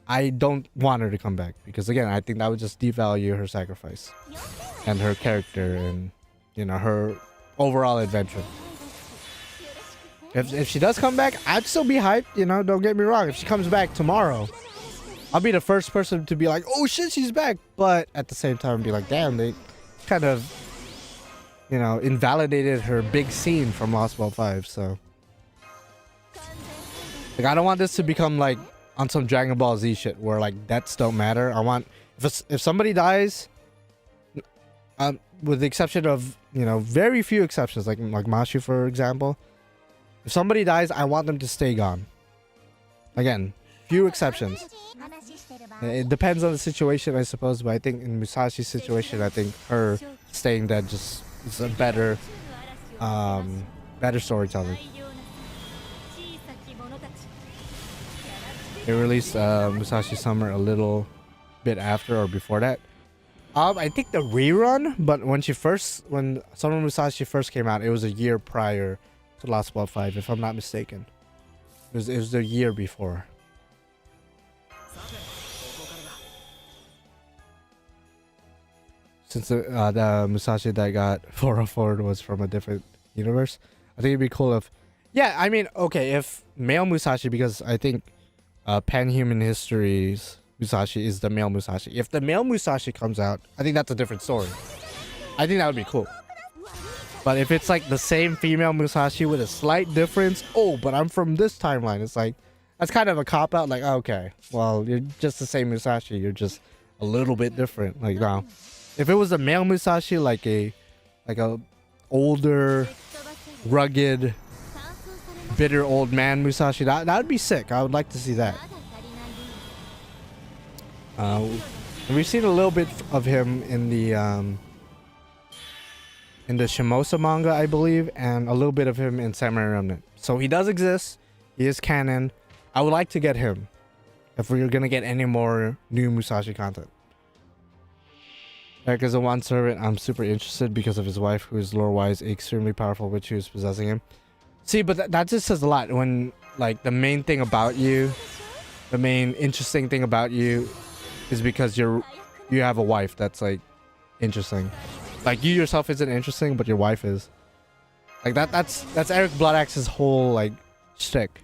I don't want her to come back because again, I think that would just devalue her sacrifice and her character and, you know, her overall adventure. If she does come back, I'd still be hyped, you know, don't get me wrong. If she comes back tomorrow, I'll be the first person to be like, oh shit, she's back. But at the same time, be like, damn, they kind of, you know, invalidated her big scene from Lostbelt 5. So, like, I don't want this to become like on some Dragon Ball Z shit where like deaths don't matter. I want if somebody dies, with the exception of, you know, very few exceptions, like Mashu for example. If somebody dies, I want them to stay gone. Again, few exceptions. It depends on the situation, I suppose, but I think in Musashi's situation, I think her staying dead just is a better storytelling. They released Musashi Summer a little bit after or before that. I think the rerun, but when Summer Musashi first came out, it was a year prior to Lost Belt 5, if I'm not mistaken. It was the year before. Since the Musashi that got 404 was from a different universe, I think it'd be cool if, yeah, I mean, okay, if male Musashi, because I think Pan-Human History's Musashi is the male Musashi. If the male Musashi comes out, I think that's a different story. I think that would be cool. But if it's like the same female Musashi with a slight difference, oh, but I'm from this timeline, it's like, that's kind of a cop-out. Like, okay, well, you're just the same Musashi, you're just a little bit different. Like, no. If it was a male Musashi, like a older, rugged, bitter old man Musashi, that would be sick. I would like to see that. We've seen a little bit of him in the Shimosa manga, I believe, and a little bit of him in Samurai Remnant. So he does exist. He is canon. I would like to get him if we're gonna get any more new Musashi content. Eric is a one servant. I'm super interested because of his wife, who is lore-wise extremely powerful witch who is possessing him. See, but that just says a lot when, like, the main thing about you, the main interesting thing about you is because you have a wife that's, like, interesting. Like, you yourself isn't interesting, but your wife is. Like, that's Eric Bloodaxe's whole, like, shtick.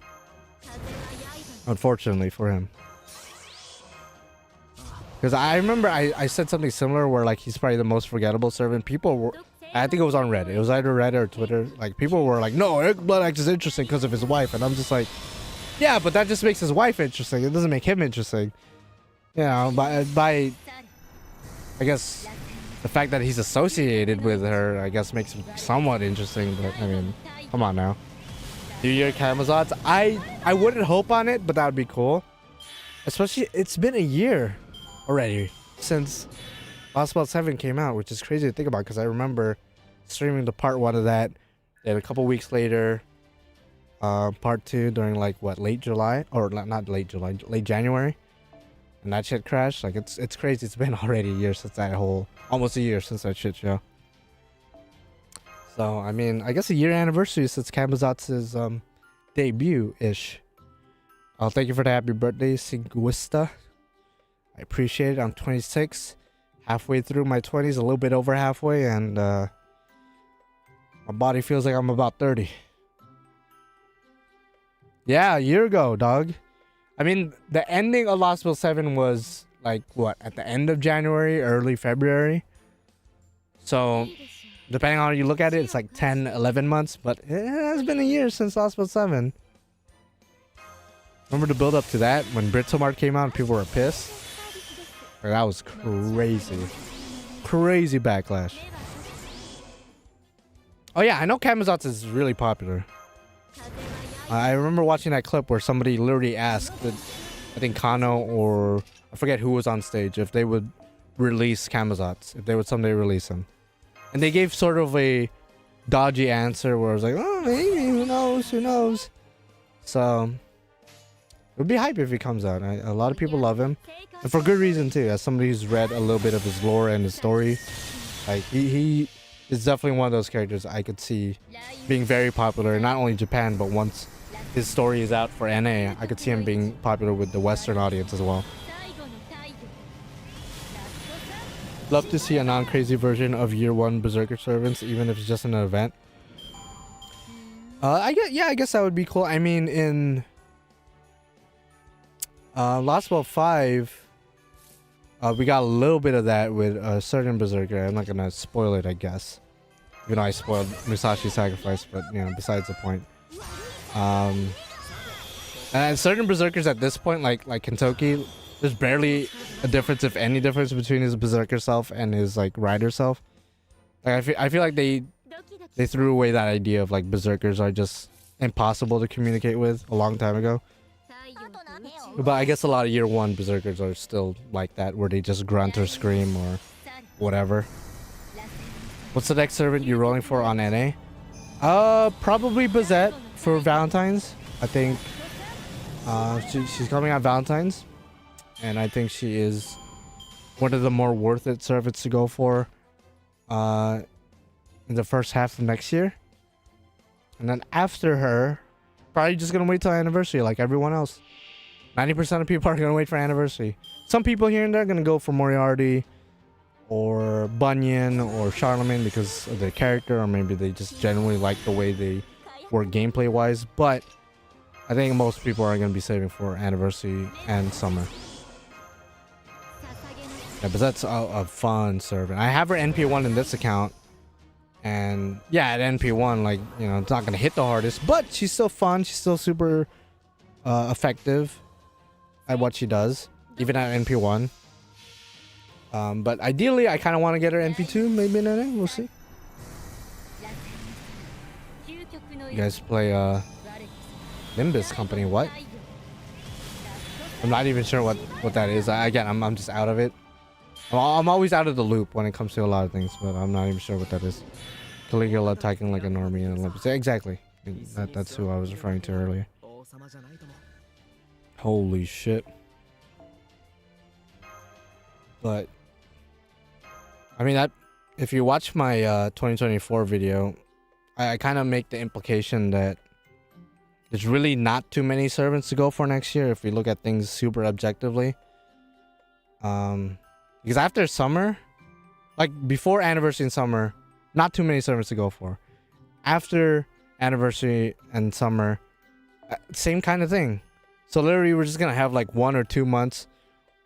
Unfortunately for him. Because I remember I said something similar where, like, he's probably the most forgettable servant. People were, I think it was on Reddit. It was either Reddit or Twitter. Like, people were like, no, Eric Bloodaxe is interesting because of his wife. And I'm just like, yeah, but that just makes his wife interesting. It doesn't make him interesting. You know, by I guess the fact that he's associated with her, I guess, makes him somewhat interesting. But I mean, come on now. New Year Camazotz. I wouldn't hope on it, but that would be cool. Especially, it's been a year already since Lost Belt 7 came out, which is crazy to think about because I remember streaming the part 1 of that, and a couple weeks later, part 2 during, like, what, late July? Or not late July, late January. And that shit crashed. Like, it's crazy. It's been already a year since that almost a year since that shit show. So, I mean, I guess a year anniversary since Kamazotz's debut-ish. Thank you for the happy birthday, Tunguska. I appreciate it. I'm 26. Halfway through my 20s, a little bit over halfway, and my body feels like I'm about 30. Yeah, a year ago, dog. I mean, the ending of Lost Belt 7 was, like, what, at the end of January, early February? So, depending on how you look at it, it's like 10, 11 months, but it has been a year since Lost Belt 7. Remember the build up to that when Britomart came out and people were pissed? Like, that was crazy. Crazy backlash. Oh yeah, I know Camazotz is really popular. I remember watching that clip where somebody literally asked, I think Kano or I forget who was on stage, if they would release Camazotz, if they would someday release him. And they gave sort of a dodgy answer where it was like, oh, maybe, who knows. So, it would be hype if he comes out. A lot of people love him. And for good reason too, as somebody who's read a little bit of his lore and his story. Like, he is definitely one of those characters I could see being very popular, not only in Japan, but once his story is out for NA, I could see him being popular with the Western audience as well. Love to see a non-crazy version of Year 1 Berserker Servants, even if it's just an event. I guess that would be cool. I mean, in Lost Belt 5, we got a little bit of that with a certain Berserker. I'm not gonna spoil it, I guess. Even though I spoiled Musashi's sacrifice, but, you know, besides the point. And certain Berserkers at this point, like Kentoki, there's barely a difference, if any difference, between his Berserker self and his, like, Rider self. Like, I feel like they threw away that idea of, like, Berserkers are just impossible to communicate with a long time ago. But I guess a lot of Year 1 Berserkers are still like that, where they just grunt or scream or whatever. What's the next servant you're rolling for on NA? Probably Bazette for Valentine's. I think she's coming on Valentine's, and I think she is what are the more worth it servants to go for in the first half of next year. And then after her, probably just gonna wait till anniversary like everyone else. 90% of people are gonna wait for anniversary. Some people here and there are gonna go for Moriarty or Bunyan or Charlemagne because of their character, or maybe they just generally like the way they work gameplay wise. But I think most people are gonna be saving for anniversary and summer. Yeah, but that's a fun servant. I have her NP1 in this account. And yeah, at NP1, like, you know, it's not going to hit the hardest. But she's still fun. She's still super effective at what she does. Even at NP1. But ideally, I kind of want to get her NP2. Maybe in NA. We'll see. You guys play Nimbus Company. What? I'm not even sure what that is. Again, I'm just out of it. I'm always out of the loop when it comes to a lot of things, but I'm not even sure what that is. Caligula attacking like a normie in Olympus. Exactly. That's who I was referring to earlier. Holy shit. But I mean, that if you watch my 2024 video, I kind of make the implication that there's really not too many servants to go for next year if we look at things super objectively. Because after summer, like before anniversary and summer, not too many servants to go for. After anniversary and summer, same kind of thing. So literally we're just gonna have like 1 or 2 months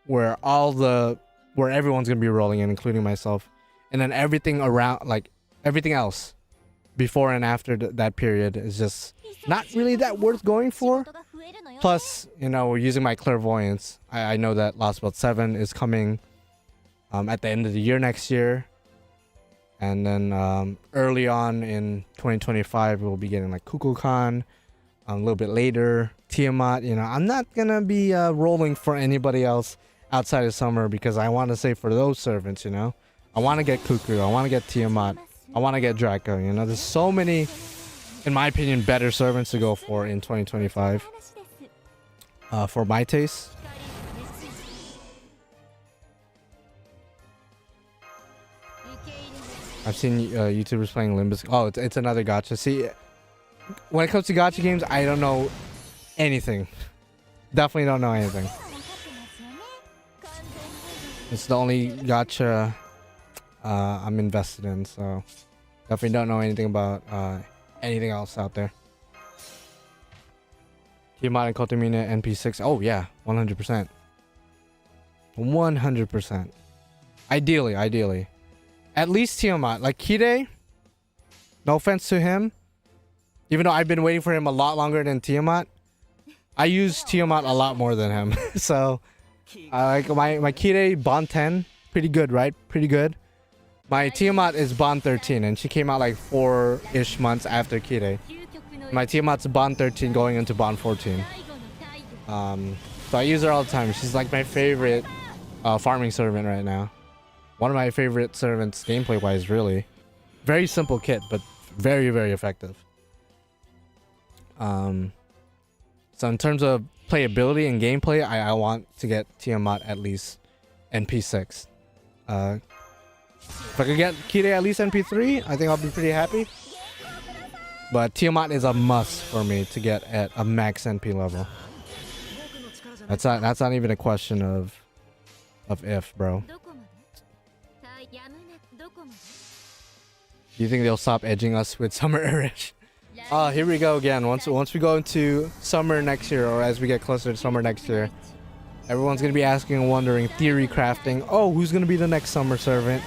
where everyone's gonna be rolling in, including myself, and then everything around, like everything else before and after that period is just not really that worth going for. Plus, you know, we're using my clairvoyance. I know that Lostbelt 7 is coming at the end of the year next year. And then early on in 2025, we'll be getting like Kukulkan. A little bit later, Tiamat. You know, I'm not going to be rolling for anybody else outside of summer because I want to save for those servants, you know. I want to get Kuku. I want to get Tiamat. I want to get Draco. You know, there's so many, in my opinion, better servants to go for in 2025. For my taste. I've seen YouTubers playing Limbus. Oh, it's another gacha. See, when it comes to gacha games, I don't know anything. Definitely don't know anything. It's the only gacha I'm invested in, so definitely don't know anything about anything else out there. Tiamat and Kotomina NP6. Oh yeah, 100%. 100%. Ideally. At least Tiamat. Like Kide, no offense to him, even though I've been waiting for him a lot longer than Tiamat, I use Tiamat a lot more than him. So like my Kide Bond 10, pretty good, right? Pretty good. My Tiamat is Bond 13, and she came out like 4-ish months after Kide. My Tiamat's Bond 13 going into Bond 14. So I use her all the time. She's like my favorite farming servant right now. One of my favorite servants gameplay wise, really. Very simple kit, but very, very effective. So in terms of playability and gameplay, I want to get Tiamat at least NP6. If I could get Kide at least NP3, I think I'll be pretty happy. But Tiamat is a must for me to get at a max NP level. That's not even a question of if, bro. Do you think they'll stop edging us with Summer Irish? Here we go again. Once we go into summer next year, or as we get closer to summer next year, everyone's gonna be asking and wondering, theory crafting. Oh, who's gonna be the next summer servant?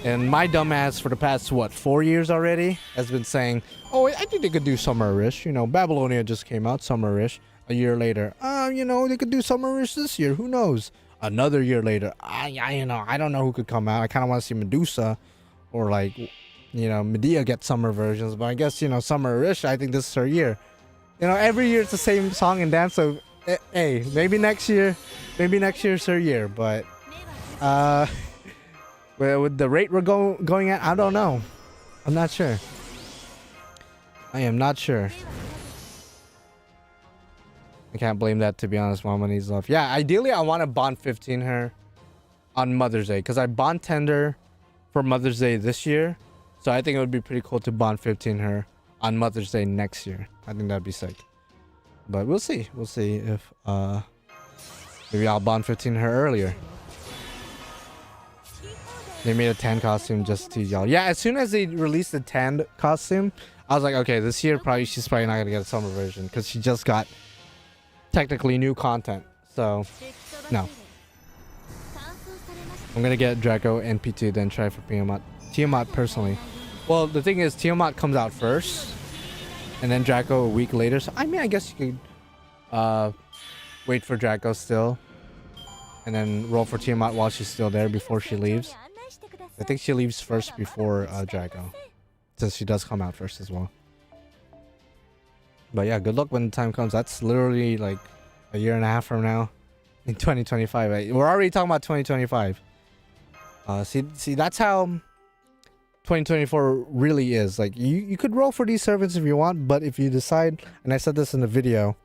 And my dumbass for the past 4 years already has been saying, oh, I think they could do Summer Irish. You know, Babylonia just came out, Summer Irish. A year later, you know, they could do Summer Irish this year. Who knows? Another year later, you know, I don't know who could come out. I kind of want to see Medusa, or like, you know, Medea get summer versions. But I guess, you know, Summer Irish, I think this is her year. You know, every year it's the same song and dance. So, hey, maybe next year is her year. But with the rate we're going at, I don't know. I'm not sure. I am not sure. I can't blame that, to be honest. Mama needs love. Yeah, ideally I want to Bond 15 her. on Mother's Day, because I bond tender for Mother's Day this year, so I think it would be pretty cool to bond 15 her on Mother's Day next year. I think that'd be sick. But we'll see. We'll see if maybe I'll bond 15 her earlier. They made a tan costume just to tease y'all. Yeah, as soon as they released the tan costume, I was like, okay, this year she's probably not gonna get a summer version because she just got technically new content. So no. I'm gonna get Draco and P2, then try for Tiamat. Tiamat personally. Well, the thing is, Tiamat comes out first, and then Draco a week later. So I mean, I guess you could wait for Draco still, and then roll for Tiamat while she's still there before she leaves. I think she leaves first before Draco, since she does come out first as well. But yeah, good luck when the time comes. That's literally like a year and a half from now, in 2025. We're already talking about 2025. See, that's how 2024 really is. Like, you could roll for these servants if you want, but if you decide, and I said this in the video,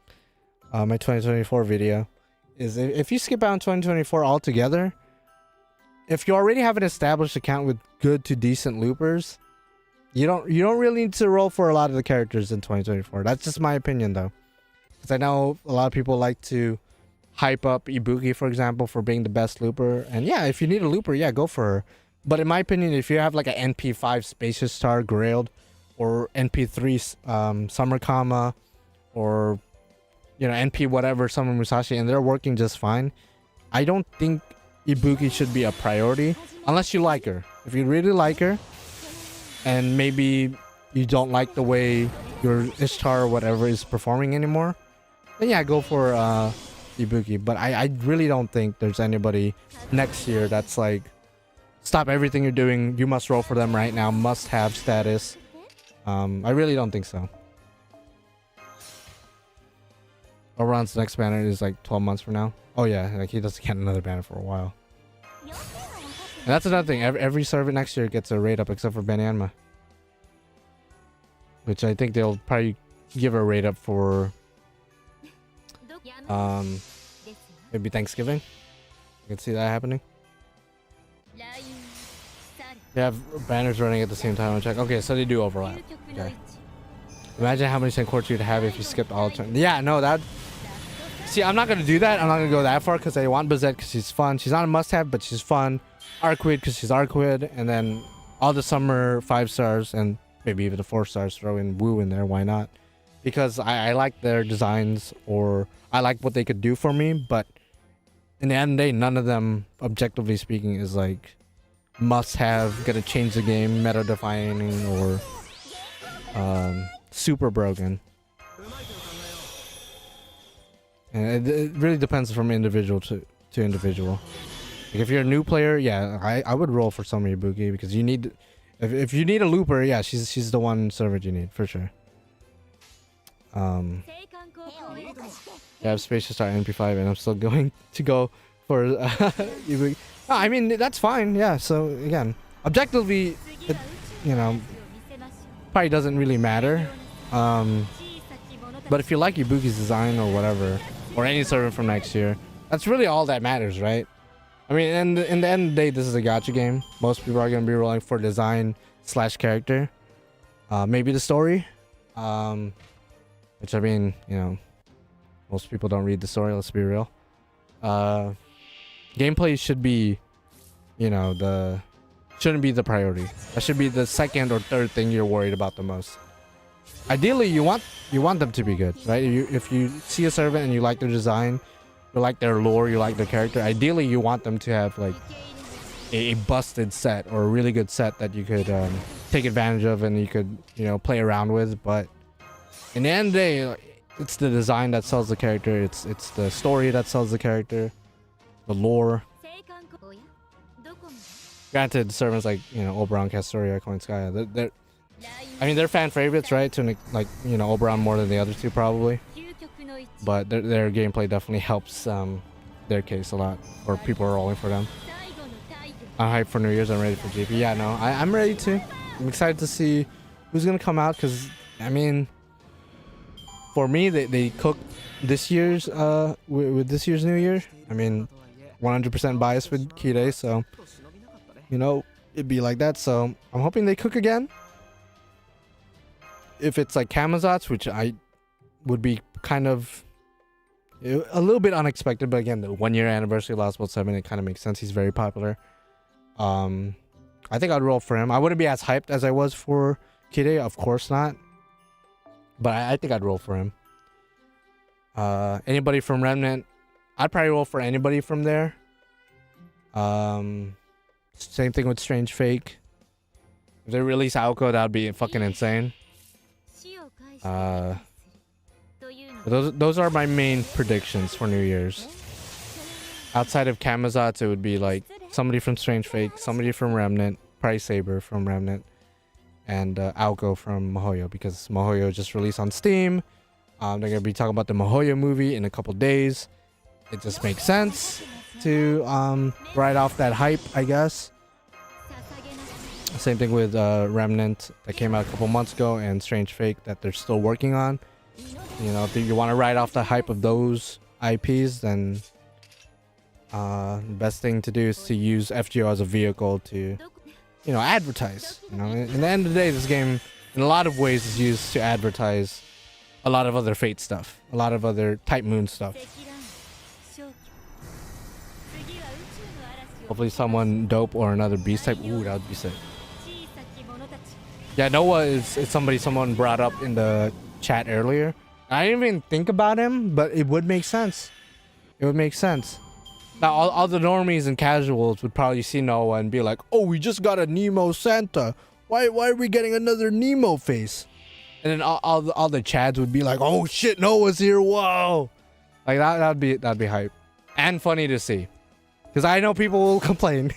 my 2024 video, is if you skip out on 2024 altogether, if you already have an established account with good to decent loopers, you don't really need to roll for a lot of the characters in 2024. That's just my opinion, though, because I know a lot of people like to hype up Ibuki, for example, for being the best looper. And yeah, if you need a looper, yeah, go for her. But in my opinion, if you have like an NP5 Spacious Star Grailed, or NP3 Summer Kama, or you know, NP whatever Summer Musashi, and they're working just fine, I don't think Ibuki should be a priority unless you like her. If you really like her, and maybe you don't like the way your Ishtar or whatever is performing anymore, then yeah, go for Ibuki. But I really don't think there's anybody next year that's like, stop everything you're doing, you must roll for them right now, must have status. I really don't think so. Oberon's next banner is like 12 months from now. Oh yeah, like he doesn't get another banner for a while. And that's another thing, every servant next year gets a rate up except for Banyanma, which I think they'll probably give a rate up for maybe Thanksgiving. You can see that happening. They have banners running at the same time. I'll check. Okay, so they do overlap. Okay. Imagine how many Senkors you'd have if you skipped all the turns. Yeah, no, that... See, I'm not going to do that. I'm not going to go that far because I want Bazette because she's fun. She's not a must-have, but she's fun. Arquid because she's Arquid. And then all the summer 5 stars and maybe even the 4 stars, throw in Wu in there. Why not? Because I like their designs, or I like what they could do for me. But in the end of the day, none of them, objectively speaking, is like must-have, gonna change the game, meta-defining, or super broken. And it really depends from individual to individual. Like if you're a new player, yeah, I would roll for Summer Ibuki because you need, if you need a looper, yeah, she's the one servant you need for sure. I have Spacious Star NP5 and I'm still going to go for Ibuki. No, I mean, that's fine, yeah. So again, objectively, it, you know, probably doesn't really matter. But if you like Ibuki's design or whatever, or any servant from next year, that's really all that matters, right? I mean, in the end of the day, this is a gacha game. Most people are going to be rolling for design / character. Maybe the story. Which, I mean, you know, most people don't read the story, let's be real. Gameplay should be, you know, shouldn't be the priority. That should be the second or third thing you're worried about the most. Ideally, you want them to be good, right? If you see a servant and you like their design, you like their lore, you like their character, ideally you want them to have like a busted set or a really good set that you could take advantage of and you could, you know, play around with. But in the end of the day, it's the design that sells the character. It's the story that sells the character, the lore. Granted, servants like, you know, Oberon, Castoria, Koyanskaya, I mean, they're fan favorites, right? To like, you know, Oberon more than the other two probably, but their gameplay definitely helps their case a lot, or people are rolling for them. I'm hyped for New Year's. I'm ready for GP. Yeah, no, I'm ready too. I'm excited to see who's gonna come out because, I mean, for me, they cooked this year's with this year's New Year. I mean, 100% biased with Kide, so you know it'd be like that. So I'm hoping they cook again. If it's like Kamazats, which I would be kind of a little bit unexpected, but again, the 1-year anniversary of Lost Bolt 7, it kind of makes sense. He's very popular. I think I'd roll for him. I wouldn't be as hyped as I was for Kide, of course not, but I think I'd roll for him. Anybody from Remnant, I'd probably roll for anybody from there. Same thing with Strange Fake. If they release Aoko, that'd be fucking insane. Those are my main predictions for New Year's. Outside of Kamazats, it would be like somebody from Strange Fake, somebody from Remnant, Price Saber from Remnant, and Aoko from Mihoyo, because Mihoyo just released on Steam. They're gonna be talking about the Mihoyo movie in a couple days. It just makes sense to ride off that hype, I guess. Same thing with Remnant that came out a couple months ago, and Strange Fake that they're still working on. You know, if you want to ride off the hype of those IPs, then the best thing to do is to use FGO as a vehicle to, you know, advertise. You know, in the end of the day, this game, in a lot of ways, is used to advertise a lot of other Fate stuff, a lot of other Type Moon stuff. Hopefully someone dope or another beast type. Ooh, that would be sick. Yeah, Noah is somebody someone brought up in the chat earlier. I didn't even think about him, but it would make sense. It would make sense. Now, all the normies and casuals would probably see Noah and be like, "Oh, we just got a Nemo Santa. Why are we getting another Nemo face?" And then all the chads would be like, "Oh shit, Noah's here! Whoa!" Like that'd be hype and funny to see, because I know people will complain.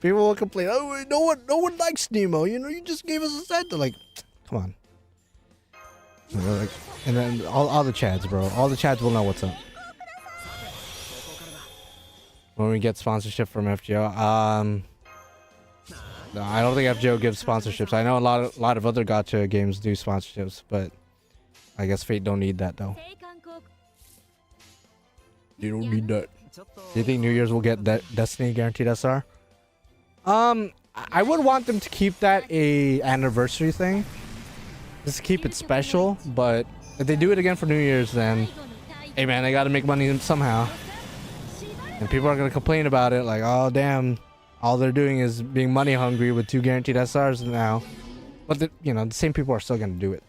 People will complain. "Oh, no one likes Nemo. You know, you just gave us a Santa." Like, come on. You know, like, and then all the chads, bro. All the chads will know what's up. When we get sponsorship from FGO, no, I don't think FGO gives sponsorships. I know a lot of other gacha games do sponsorships, but I guess Fate don't need that though. You don't need that. Do you think New Year's will get that Destiny guaranteed SR? I would want them to keep that a anniversary thing, just to keep it special. But if they do it again for New Year's, then hey man, they got to make money somehow. And people are gonna complain about it, like, oh damn, all they're doing is being money hungry with 2 guaranteed SRs now. But you know, the same people are still gonna do it.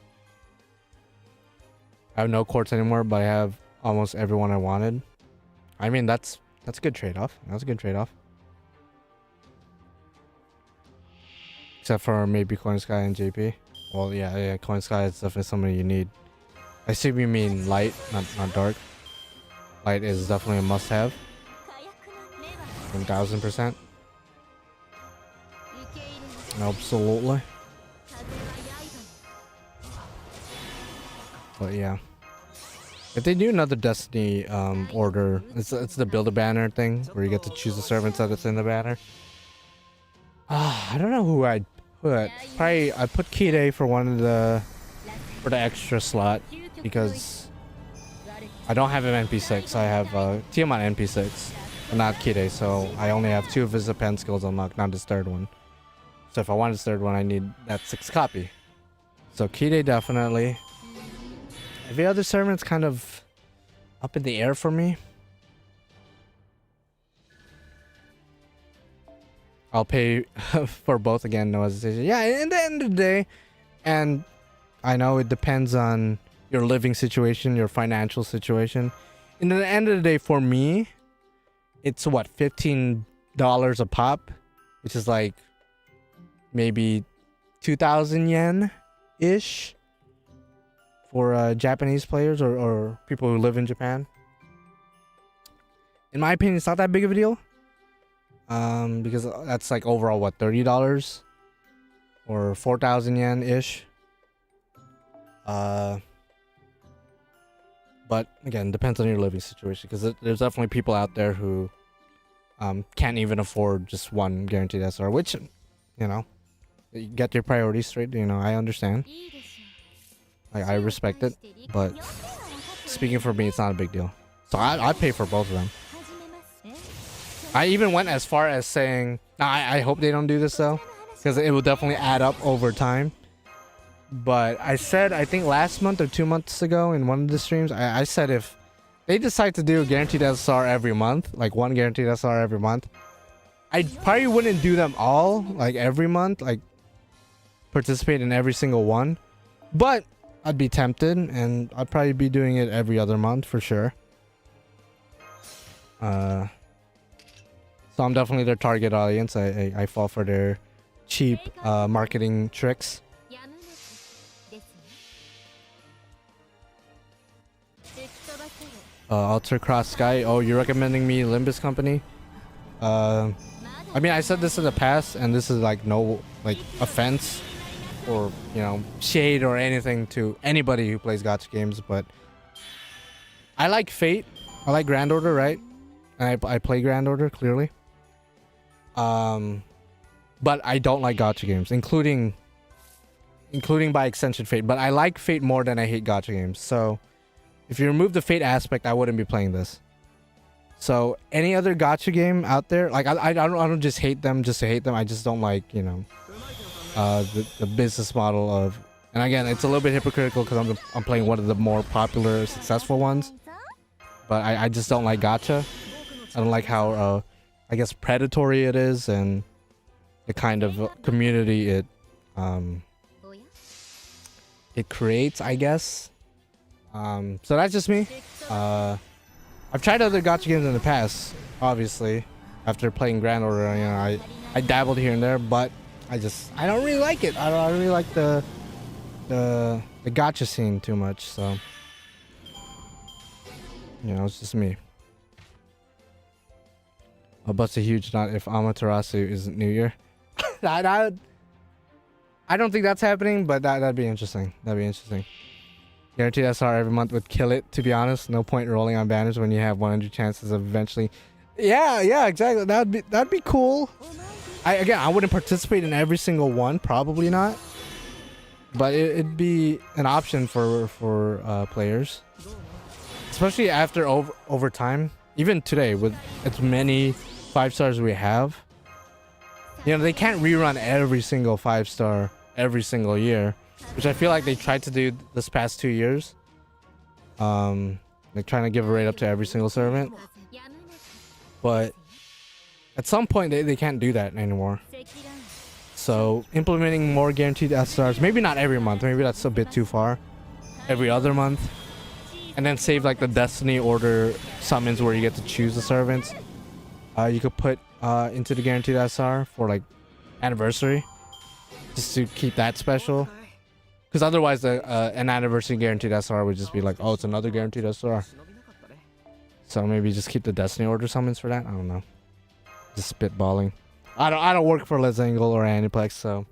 I have no quartz anymore, but I have almost everyone I wanted. I mean, that's a good trade-off. That's a good trade-off. Except for maybe Koyanskaya and JP. Well, yeah, Koyanskaya is definitely somebody you need. I assume you mean light, not dark. Light is definitely a must-have. 1000%. Absolutely. But yeah, if they do another Destiny order, it's the build a banner thing where you get to choose the servants that's in the banner. I don't know who I'd put. Probably I put Kide for the extra slot, because I don't have him NP6. I have Tiamat NP6. Not Kide, so I only have 2 of his pen skills unlocked, not his 3rd one. So if I want his 3rd one, I need that 6th copy. So Kide definitely. Every other servant's kind of up in the air for me. I'll pay for both again, no hesitation. Yeah, in the end of the day, and I know it depends on your living situation, your financial situation. In the end of the day, for me, it's what, $15 a pop, which is like maybe 2,000 yen ish for Japanese players or people who live in Japan. In my opinion, it's not that big of a deal, because that's like overall what, $30 or 4,000 yen ish. But again, depends on your living situation, because there's definitely people out there who can't even afford just 1 guaranteed SR, which, you know, you get your priorities straight. You know, I understand. I respect it, but speaking for me, it's not a big deal. So I pay for both of them. I even went as far as saying, I hope they don't do this though, because it will definitely add up over time. But I said, I think last month or 2 months ago in one of the streams, I said if they decide to do a guaranteed SR every month, like one guaranteed SR every month, I probably wouldn't do them all, like every month, like participate in every single one. But I'd be tempted, and I'd probably be doing it every other month for sure. So I'm definitely their target audience. I fall for their cheap marketing tricks. Alter Cross Sky. Oh, you're recommending me Limbus Company? I mean, I said this in the past, and this is like no like offense or, you know, shade or anything to anybody who plays gacha games, but I like Fate. I like Grand Order, right? And I play Grand Order clearly. But I don't like gacha games, including by extension Fate. But I like Fate more than I hate gacha games. So if you remove the Fate aspect, I wouldn't be playing this. So any other gacha game out there, like I don't just hate them just to hate them. I just don't like, you know, the business model of. And again, it's a little bit hypocritical because I'm playing one of the more popular, successful ones. But I just don't like gacha. I don't like how I guess predatory it is, and the kind of community it creates, I guess. So that's just me. I've tried other gacha games in the past, obviously. After playing Grand Order, you know, I dabbled here and there, but I don't really like it. I don't really like the gacha scene too much, so you know, it's just me. I'll bust a huge nut if Amaterasu isn't New Year. I don't think that's happening, but that'd be interesting. That'd be interesting. Guaranteed SR every month would kill it, to be honest. No point rolling on banners when you have 100 chances of eventually. Yeah, exactly. That'd be cool. I wouldn't participate in every single one, probably not. But it'd be an option for players, especially after over time. Even today, with as many 5-stars we have, you know, they can't rerun every single 5-star every single year, which I feel like they tried to do this past 2 years. They're trying to give a rate up to every single servant, but at some point they can't do that anymore. So implementing more guaranteed SRs, maybe not every month, maybe that's a bit too far, every other month, and then save like the Destiny Order summons where you get to choose the servants. You could put into the guaranteed SR for like anniversary, just to keep that special. Because otherwise, an anniversary guaranteed SR would just be like, oh, it's another guaranteed SR. So maybe just keep the Destiny Order summons for that. I don't know. Just spitballing. I don't work for Let's Angle or Aniplex, so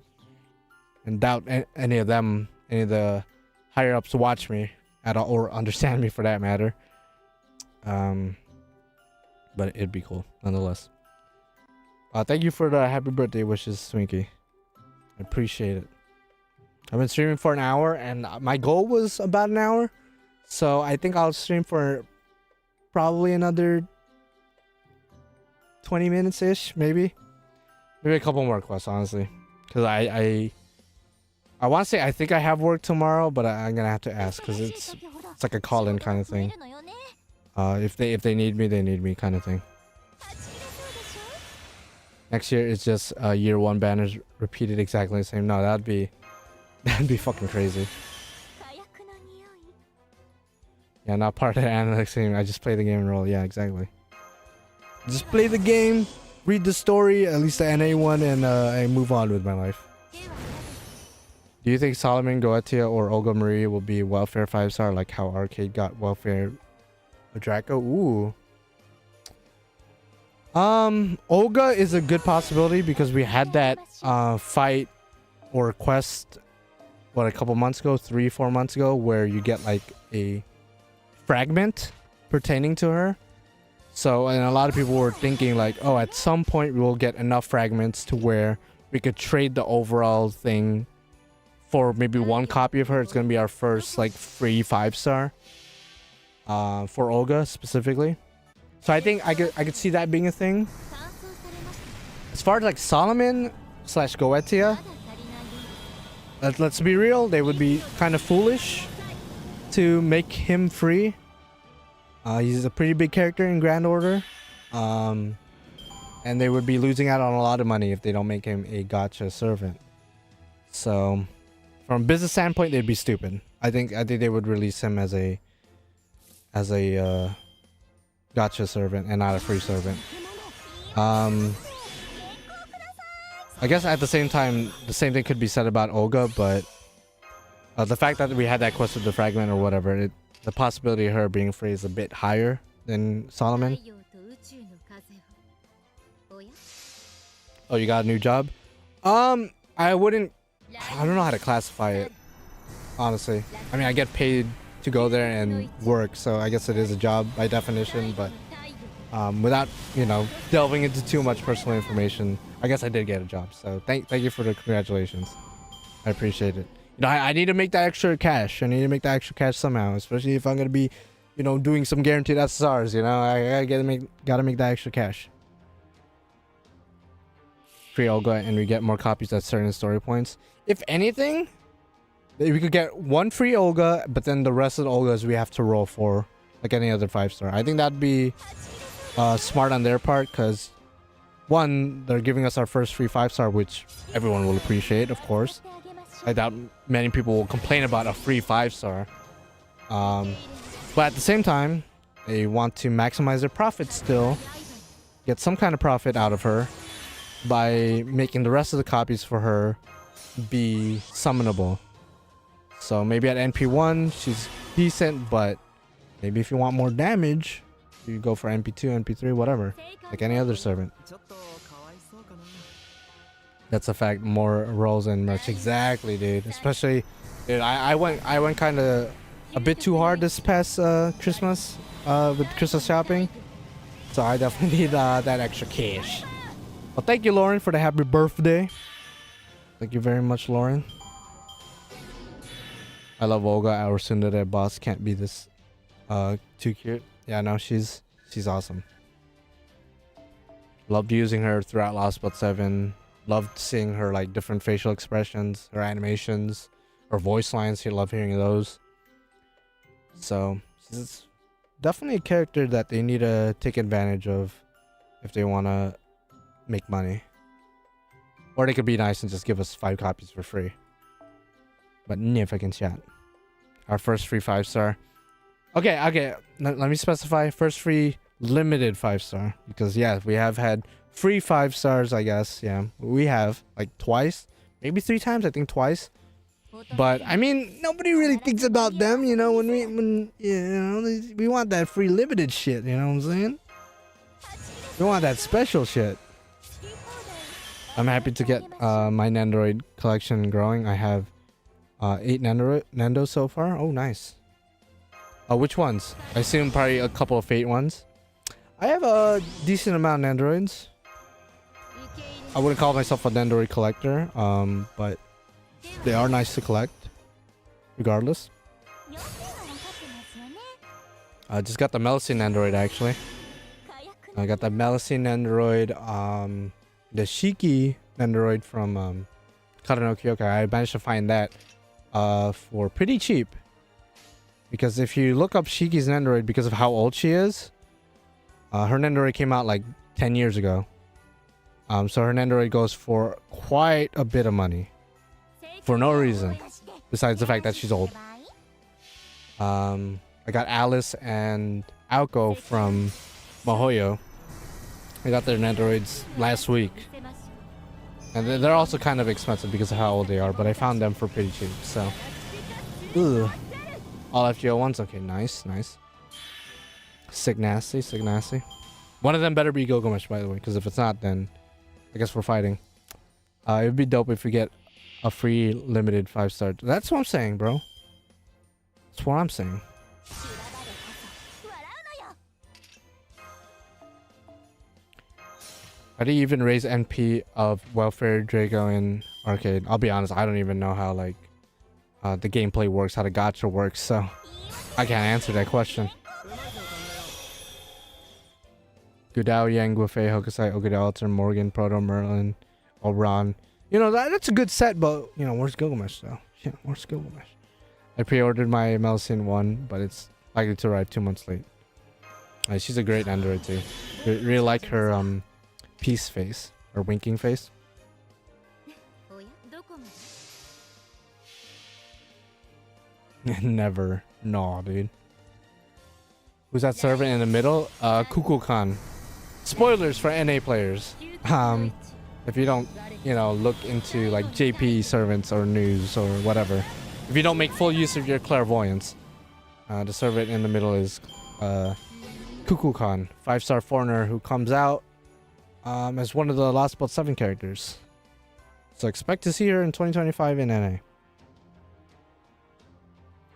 and doubt any of the higher ups watch me at all or understand me for that matter. But it'd be cool nonetheless. Thank you for the happy birthday wishes, Swinky. I appreciate it. I've been streaming for an hour, and my goal was about an hour, so I think I'll stream for probably another 20 minutes ish, maybe a couple more quests, honestly, because I want to say I think I have work tomorrow, but I'm gonna have to ask because it's like a call-in kind of thing. If they need me, they need me kind of thing. Next year it's just year 1 banners repeated exactly the same. No, that'd be fucking crazy. Yeah, not part of the analytics team. I just play the game and roll. Yeah, exactly. Just play the game, read the story, at least the NA one, and I move on with my life. Do you think Solomon, Goetia, or Olga Marie will be welfare 5-star like how Arcade got welfare Draco? Ooh. Olga is a good possibility because we had that fight or quest a couple months ago, 3-4 months ago, where you get like a fragment pertaining to her. So, and a lot of people were thinking like, oh, at some point we will get enough fragments to where we could trade the overall thing for maybe 1 copy of her. It's gonna be our first like free 5-star for Olga specifically. So I think I could see that being a thing. As far as like Solomon slash Goetia, let's be real, they would be kind of foolish to make him free. He's a pretty big character in Grand Order. And they would be losing out on a lot of money if they don't make him a gacha servant. So from a business standpoint, they'd be stupid. I think they would release him as a gacha servant and not a free servant. I guess at the same time, the same thing could be said about Olga, but the fact that we had that quest with the fragment or whatever, the possibility of her being free is a bit higher than Solomon. Oh, you got a new job? I don't know how to classify it, honestly. I mean, I get paid to go there and work, so I guess it is a job by definition, but without, delving into too much personal information, I guess I did get a job. So thank you for the congratulations. I appreciate it. I need to make that extra cash. I need to make that extra cash somehow, especially if I'm gonna be, doing some guaranteed SSRs. I gotta make that extra cash. Free Olga, and we get more copies at certain story points. If anything, we could get one free Olga, but then the rest of the Olgas we have to roll for, like any other 5-star. I think that'd be smart on their part, because one, they're giving us our first free 5-star, which everyone will appreciate, of course. I doubt many people will complain about a free 5-star. But at the same time, they want to maximize their profit still, get some kind of profit out of her by making the rest of the copies for her be summonable. So maybe at NP1 she's decent, but maybe if you want more damage, you go for NP2, NP3, whatever, like any other servant. That's a fact. More rolls and merch. Exactly, dude. Especially, dude, I went kind of a bit too hard this past Christmas with Christmas shopping, so I definitely need that extra cash. Well, thank you, Lauren, for the happy birthday. Thank you very much, Lauren. I love Olga. Our tsundere boss can't be this too cute. Yeah, no, she's awesome. Loved using her throughout Lostbelt 7. Loved seeing her like different facial expressions, her animations, her voice lines. You love hearing those. So she's definitely a character that they need to take advantage of if they want to make money. Or they could be nice and just give us 5 copies for free. But if I can chat. Our first free 5-star. Okay. Let me specify. First free limited 5-star. Because yeah, we have had free 5-stars, I guess. Yeah, we have like twice, maybe 3 times. I think twice. But I mean, nobody really thinks about them, when we want that free limited shit. You know what I'm saying? We want that special shit. I'm happy to get my Nendoroid collection growing. I have 8 Nendos so far. Oh, nice. Which ones? I assume probably a couple of Fate ones. I have a decent amount of Nendoroids. I wouldn't call myself a Nendoroid collector, but they are nice to collect, regardless. I just got the Melusine Nendoroid, actually. I got the Melusine Nendoroid, the Shiki Nendoroid from Kara no Kyokai. I managed to find that for pretty cheap. Because if you look up Shiki's Nendoroid, because of how old she is, her Nendoroid came out like 10 years ago. So her Nendoroid goes for quite a bit of money. For no reason. Besides the fact that she's old. I got Alice and Aoko from Mahoyo. I got their Nendoroids last week. And they're also kind of expensive because of how old they are. But I found them for pretty cheap. So. Ugh. All FGO ones? Okay, nice. Sick nasty. One of them better be Gilgamesh, by the way. Because if it's not, then I guess we're fighting. It would be dope if we get a free limited 5-star. That's what I'm saying, bro. That's what I'm saying. How do you even raise NP of Welfare Draco in Arcade? I'll be honest, I don't even know how like the gameplay works, how the gacha works, so I can't answer that question. Gudao, Yang, Guifei, Hokusai, Ogura, Alter, Morgan, Proto, Merlin, Oberon. You know, that's a good set, but, you know, where's Gilgamesh, though? Yeah, where's Gilgamesh? I pre-ordered my Melusine 1, but it's likely to arrive 2 months late. She's a great android, too. Really like her, peace face, or winking face. Never. No, dude. Who's that servant in the middle? Kukulkan. Spoilers for NA players. If you don't, you know, look into like JP servants or news or whatever. If you don't make full use of your clairvoyance. The servant in the middle is Kukulkan. 5-star foreigner who comes out as one of the Lostbelt 7 characters. So expect to see her in 2025 in NA.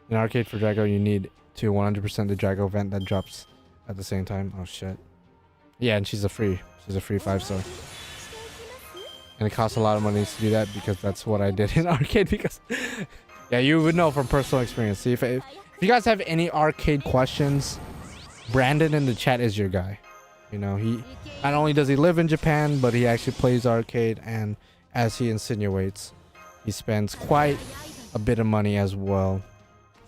In Arcade for Drago, you need to 100% the Drago event that drops at the same time. Oh shit. Yeah, and she's a free 5-star. And it costs a lot of money to do that because that's what I did in Arcade because... yeah, you would know from personal experience. See, if you guys have any Arcade questions, Brandon in the chat is your guy. You know, he... not only does he live in Japan, but he actually plays Arcade, and as he insinuates, he spends quite a bit of money as well.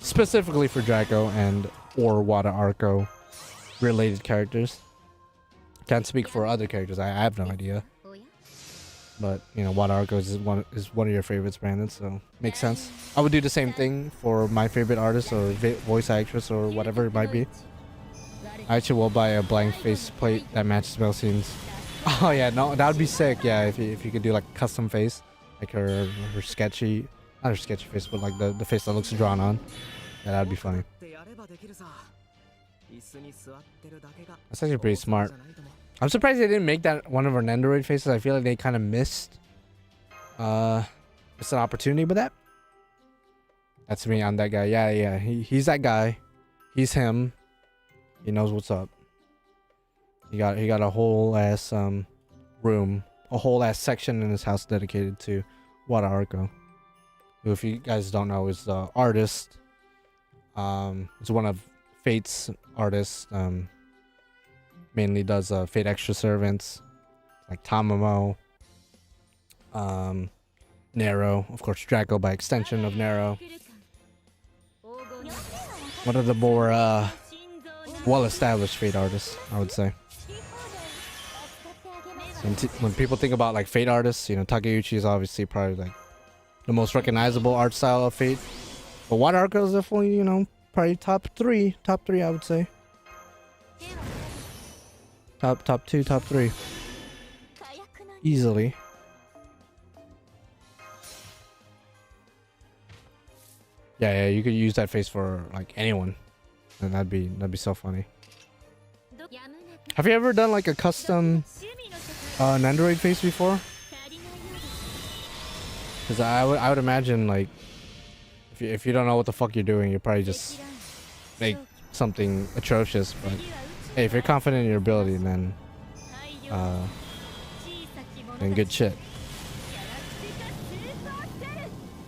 Specifically for Draco and or Wada Arco related characters. Can't speak for other characters. I have no idea. But you know, Wada Arco is one of your favorites, Brandon. So makes sense. I would do the same thing for my favorite artist or voice actress or whatever it might be. I actually will buy a blank face plate that matches Melusine's. Oh yeah, no, that would be sick. Yeah, if you could do like custom face, like her sketchy. Not her sketchy face, but like the face that looks drawn on. Yeah, that'd be funny. That's actually pretty smart. I'm surprised they didn't make that one of her Nendoroid faces. I feel like they kind of missed an opportunity with that. That's me. I'm that guy. Yeah. He's that guy. He's him. He knows what's up. He got a whole ass room, a whole ass section in his house dedicated to Wada Arco. Who, if you guys don't know, is the artist. It's one of Fate's artists. Mainly does Fate Extra Servants, like Tamamo, Nero, of course Draco by extension of Nero. One of the more well-established Fate artists, I would say. When people think about like Fate artists, you know, Takeuchi is obviously probably like the most recognizable art style of Fate. But Wada Arco is definitely, you know, probably top three, I would say. Top 2, top 3. Easily. Yeah, you could use that face for like anyone. And that'd be so funny. Have you ever done like a custom Nendoroid face before? Because I would imagine like if you don't know what the fuck you're doing, you probably just make something atrocious. But hey, if you're confident in your ability, then good shit.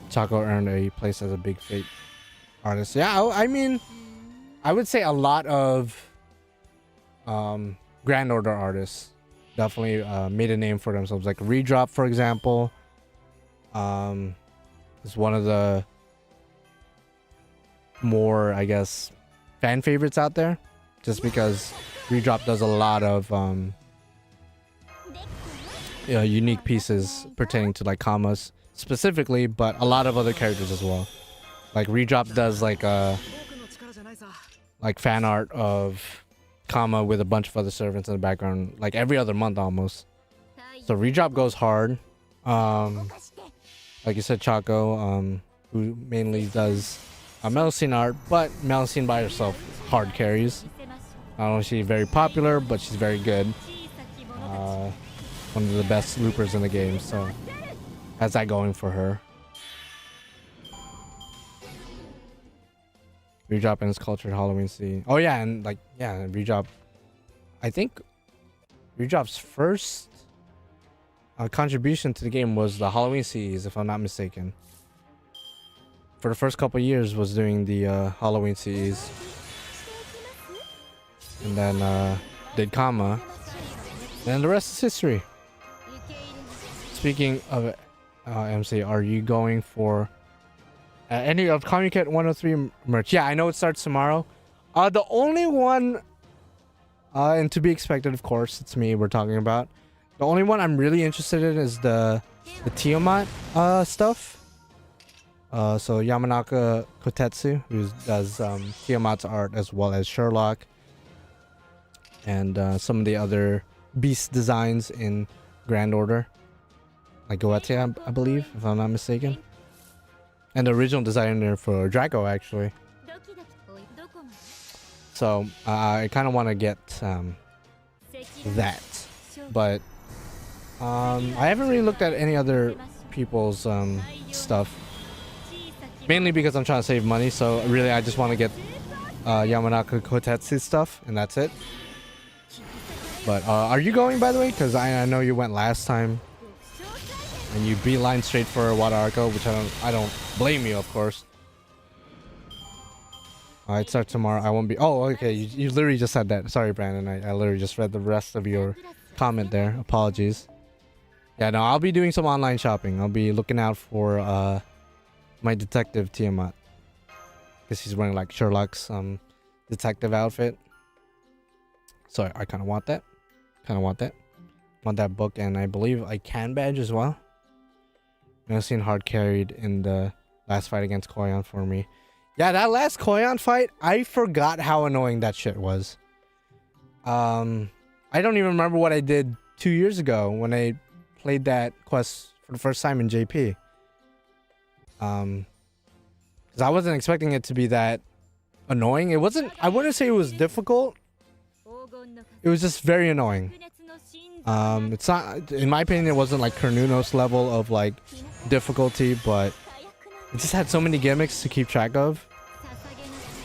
Chaco earned a place as a big Fate artist. Yeah, I mean, I would say a lot of Grand Order artists definitely made a name for themselves. Like Redrop, for example, is one of the more, I guess, fan favorites out there. Just because Redrop does a lot of unique pieces pertaining to like Kamas specifically, but a lot of other characters as well. Like Redrop does like fan art of Kama with a bunch of other servants in the background, like every other month almost. So Redrop goes hard. Like you said, Chaco, who mainly does Melusine art, but Melusine by herself hard carries. Not only is she very popular, but she's very good. One of the best loopers in the game, so has that going for her. Redrop and his cultured Halloween scene. Oh yeah, and like Redrop. I think Redrop's first contribution to the game was the Halloween series, if I'm not mistaken. For the first couple years, was doing the Halloween series, and then did Kama, And the rest is history. Speaking of MC, are you going for any of Comiket 103 merch? Yeah, I know it starts tomorrow. The only one, and to be expected, of course, it's me we're talking about. The only one I'm really interested in is the Tiamat stuff. So Yamanaka Kotetsu, who does Tiamat's art as well as Sherlock, and some of the other beast designs in Grand Order, like Goetia, I believe, if I'm not mistaken. And the original designer for Draco, actually. So I kind of want to get that, but I haven't really looked at any other people's stuff. Mainly because I'm trying to save money, so really I just want to get Yamanaka Kotetsu stuff, and that's it. But are you going, by the way? Because I know you went last time, and you beeline straight for Wada Arco, which I don't blame you, of course. It starts tomorrow. I won't be. Oh, okay. You literally just said that. Sorry, Brandon. I literally just read the rest of your comment there. Apologies. Yeah, no, I'll be doing some online shopping. I'll be looking out for my detective Tiamat, because he's wearing like Sherlock's detective outfit. So I kind of want that. Want that book, and I believe I can badge as well. I've seen hard carried in the last fight against Koyan for me. Yeah, that last Koyan fight, I forgot how annoying that shit was. I don't even remember what I did 2 years ago when I played that quest for the first time in JP. Because I wasn't expecting it to be that annoying. It wasn't, I wouldn't say it was difficult. It was just very annoying. It's not, in my opinion, it wasn't like Kernunos level of like difficulty, but it just had so many gimmicks to keep track of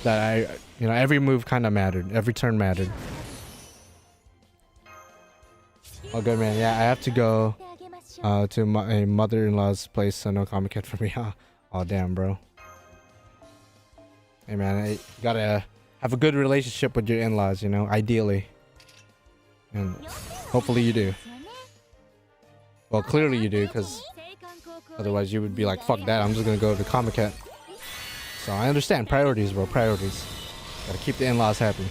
that every move kind of mattered. Every turn mattered. Oh, good, man. Yeah, I have to go to my mother-in-law's place, so no comic kit for me. Oh, damn, bro. Hey, man, you gotta have a good relationship with your in-laws, ideally. And hopefully you do. Well, clearly you do, because otherwise you would be like, fuck that, I'm just gonna go to comic kit. So I understand. Priorities, bro. Priorities. Gotta keep the in-laws happy.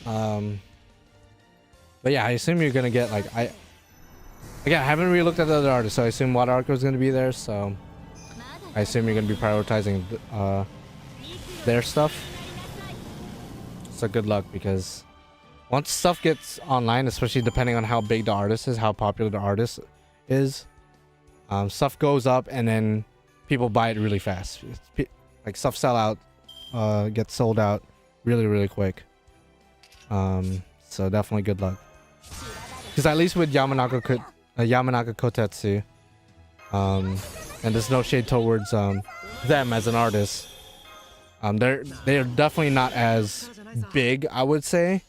But yeah, I assume you're gonna get like I haven't really looked at the other artists, so I assume Wada Arco is gonna be there. So I assume you're gonna be prioritizing their stuff. So good luck, because once stuff gets online, especially depending on how big the artist is, how popular the artist is, stuff goes up and then people buy it really fast. Like stuff sell out, gets sold out really, really quick. So definitely good luck. Because at least with Yamanaka Kotetsu, and there's no shade towards them as an artist, they're definitely not as big, I would say,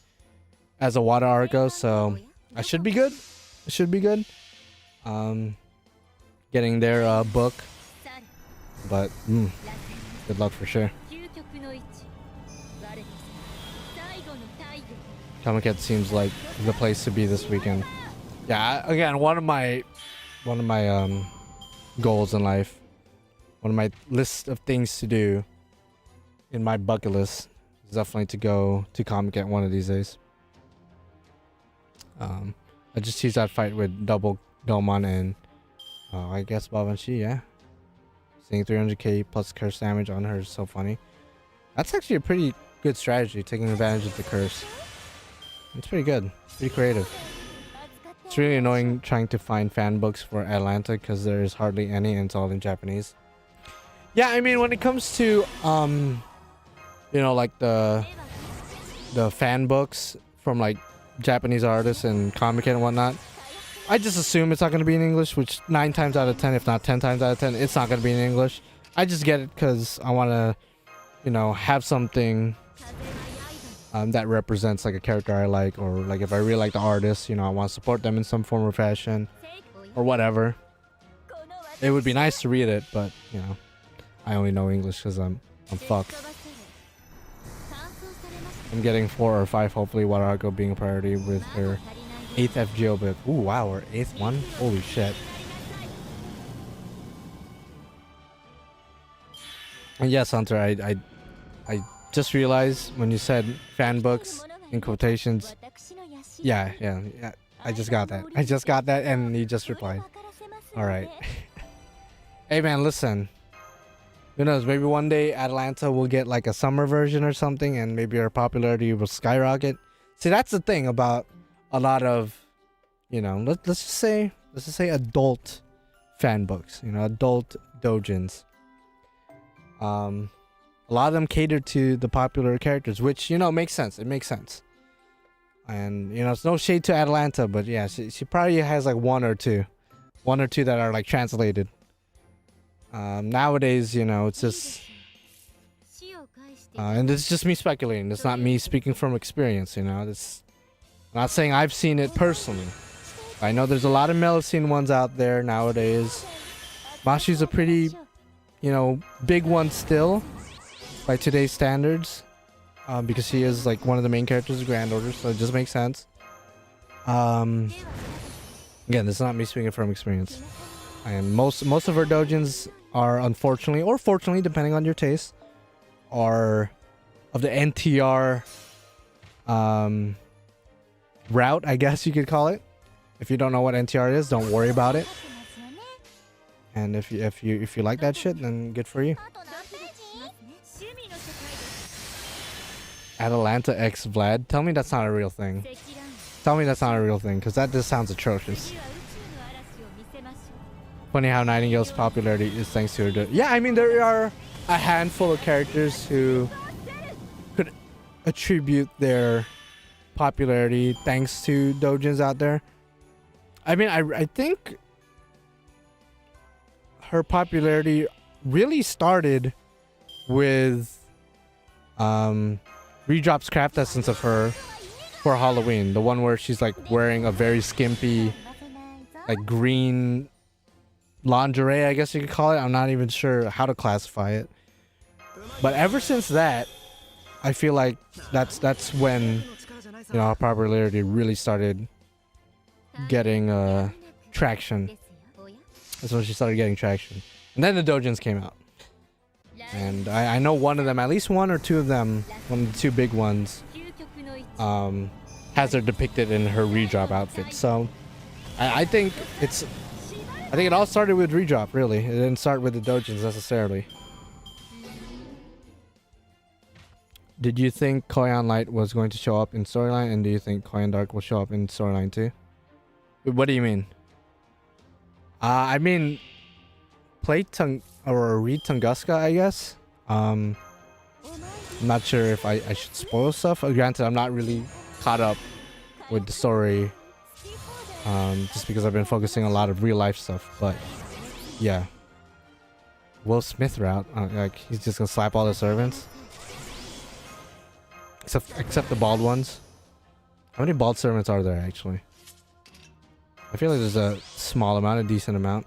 as a Wada Arco. So I should be good. It should be good. Getting their book, but good luck for sure. Comiket seems like the place to be this weekend. Yeah, again, one of my goals in life, one of my list of things to do in my bucket list is definitely to go to Comiket one of these days. I just teased that fight with double Domon and I guess Babanshi, yeah. Seeing 300k plus curse damage on her is so funny. That's actually a pretty good strategy, taking advantage of the curse. It's pretty good. Pretty creative. It's really annoying trying to find fan books for Atlanta because there's hardly any and it's all in Japanese. Yeah, I mean, when it comes to like the fan books from like Japanese artists and comic and whatnot, I just assume it's not going to be in English, which 9 times out of 10, if not 10 times out of 10, it's not going to be in English. I just get it because I want to, have something that represents like a character I like, or like if I really like the artist, I want to support them in some form or fashion or whatever. It would be nice to read it, but I only know English because I'm fucked. I'm getting 4 or 5, hopefully, Wada Arco being a priority with her 8th FGO book. Ooh, wow, we're 8th one? Holy shit. And yes, Hunter, I just realized when you said fan books in quotations. Yeah. I just got that. And you just replied. Alright. Hey man, listen. Who knows, maybe one day Atlanta will get like a summer version or something and maybe our popularity will skyrocket. See, that's the thing about a lot of, you know, let's just say adult fan books, you know, adult doujins. A lot of them cater to the popular characters, which, you know, makes sense. It makes sense. And, you know, it's no shade to Atlanta, but yeah, she probably has like one or two that are like translated. Nowadays, you know, it's just and it's just me speculating. It's not me speaking from experience, you know. It's not saying I've seen it personally. I know there's a lot of Melusine ones out there nowadays. Mashi's a pretty, you know, big one still by today's standards, because she is like one of the main characters of Grand Order, so it just makes sense. Again, this is not me speaking from experience. And most of her doujins are, unfortunately or fortunately, depending on your taste, are of the NTR route, I guess you could call it. If you don't know what NTR is, don't worry about it. And if you like that shit, then good for you. Atalanta X Vlad, tell me that's not a real thing. Tell me that's not a real thing, because that just sounds atrocious. Funny how Nightingale's popularity is thanks to her. Yeah, I mean, there are a handful of characters who could attribute their popularity thanks to doujins out there. I mean, I think her popularity really started with Redrop's craft essence of her for Halloween, the one where she's like wearing a very skimpy like green lingerie, I guess you could call it. I'm not even sure how to classify it, but ever since that, I feel like that's when, you know, her popularity really started getting traction. That's when she started getting traction, and then the doujins came out, and I know one of them, at least one or two of them, one of the two big ones, has her depicted in her Redrop outfit. So I think it all started with Redrop, really. It didn't start with the doujins necessarily. Did you think Koyan Light was going to show up in storyline, and do you think Koyan Dark will show up in storyline too? What do you mean? I mean, play or read Tunguska, I guess. I'm not sure if I should spoil stuff. Granted, I'm not really caught up with the story, just because I've been focusing on a lot of real life stuff. But yeah, Will Smith route, like he's just gonna slap all the servants, except the bald ones. How many bald servants are there actually? I feel like there's a small amount, a decent amount.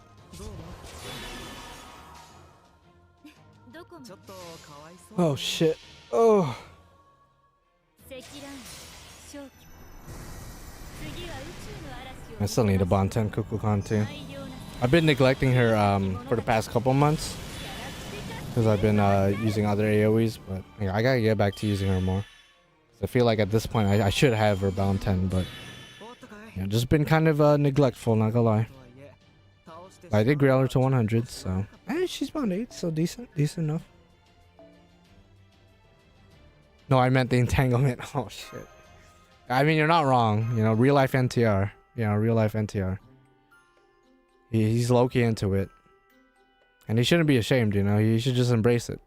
Oh shit. Oh. I still need a Bonten Kukulkan too. I've been neglecting her for the past couple months because I've been using other AoEs, but yeah, I gotta get back to using her more. I feel like at this point I should have her Bonten, but yeah, just been kind of neglectful, not gonna lie. I did grail her to 100, so she's bound 8, so decent enough. No, I meant the entanglement. Oh shit. I mean, you're not wrong. You know, real life NTR. Real life NTR. He's low-key into it. And he shouldn't be ashamed, you know. He should just embrace it.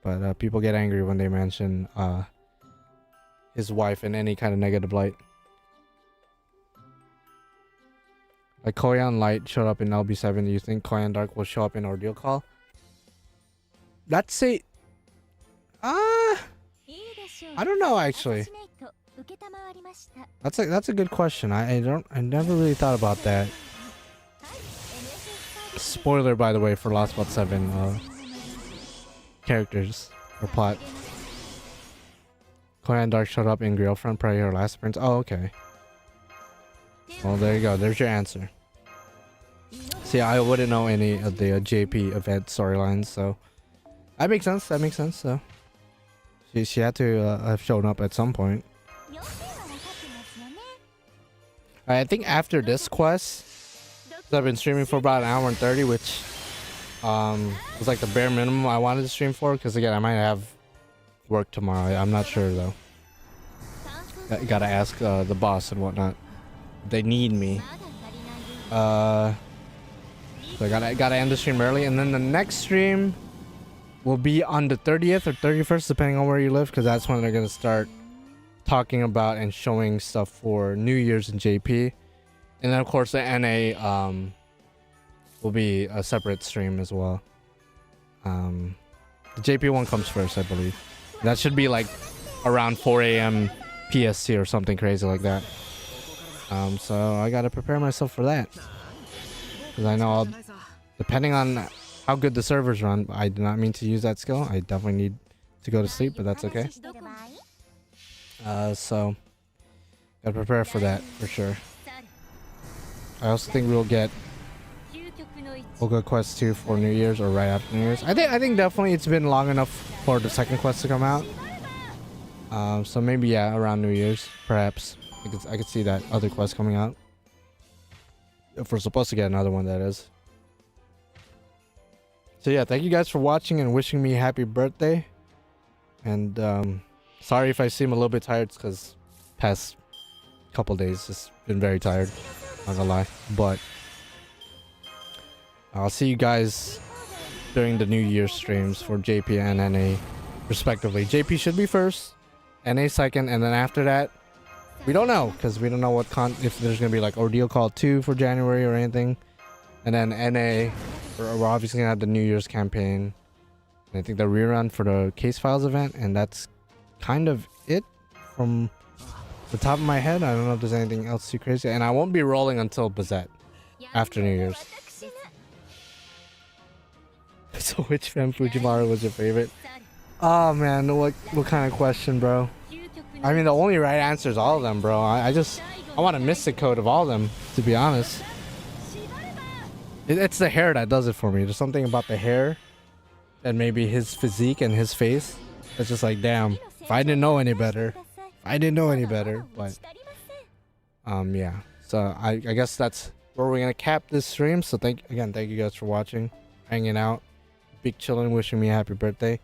But people get angry when they mention his wife in any kind of negative light. Like Koyan Light showed up in LB7. Do you think Koyan Dark will show up in Ordeal Call? That's a... I don't know actually. That's a good question. I never really thought about that. Spoiler, by the way, for Lostbelt 7 characters or plot. Koyan Dark showed up in Girlfriend, probably her last appearance. Oh, okay. Well, there you go. There's your answer. See, I wouldn't know any of the JP event storylines, so that makes sense. That makes sense. So she had to have shown up at some point. I think after this quest, 'cause I've been streaming for about an hour and 30, which was like the bare minimum I wanted to stream for. Because again, I might have work tomorrow. I'm not sure though. Gotta ask the boss and whatnot. They need me. So I gotta end the stream early, and then the next stream will be on the 30th or 31st, depending on where you live, because that's when they're gonna start talking about and showing stuff for New Year's in JP, and then of course the NA will be a separate stream as well. The JP one comes first, I believe. That should be like around 4 a.m. PST or something crazy like that. So I gotta prepare myself for that, because I know depending on how good the servers run, I do not mean to use that skill. I definitely need to go to sleep, but that's okay. So gotta prepare for that for sure. I also think we'll get Quest 2 for New Year's or right after New Year's. I think definitely it's been long enough for the second quest to come out. So maybe yeah, around New Year's perhaps. I could see that other quest coming out. If we're supposed to get another one, that is. So yeah, thank you guys for watching and wishing me happy birthday. And sorry if I seem a little bit tired, because past couple days just been very tired, not gonna lie. But I'll see you guys during the New Year streams for JP and NA respectively. JP should be first, NA second, and then after that we don't know, because we don't know what if there's gonna be like Ordeal Call 2 for January or anything. And then NA, we're obviously gonna have the New Year's campaign, and I think the rerun for the Case Files event, and that's kind of it from the top of my head. I don't know if there's anything else too crazy, and I won't be rolling until Bazette after New Year's. So which fan Fujimaru was your favorite? Oh man, what kind of question, bro? I mean, the only right answer is all of them, bro. I want a mystic code of all of them, to be honest. It's the hair that does it for me. There's something about the hair and maybe his physique and his face. It's just like, damn, if I didn't know any better. But yeah. So I guess that's where we're gonna cap this stream. So thank you guys for watching, hanging out, big chillin', wishing me a happy birthday.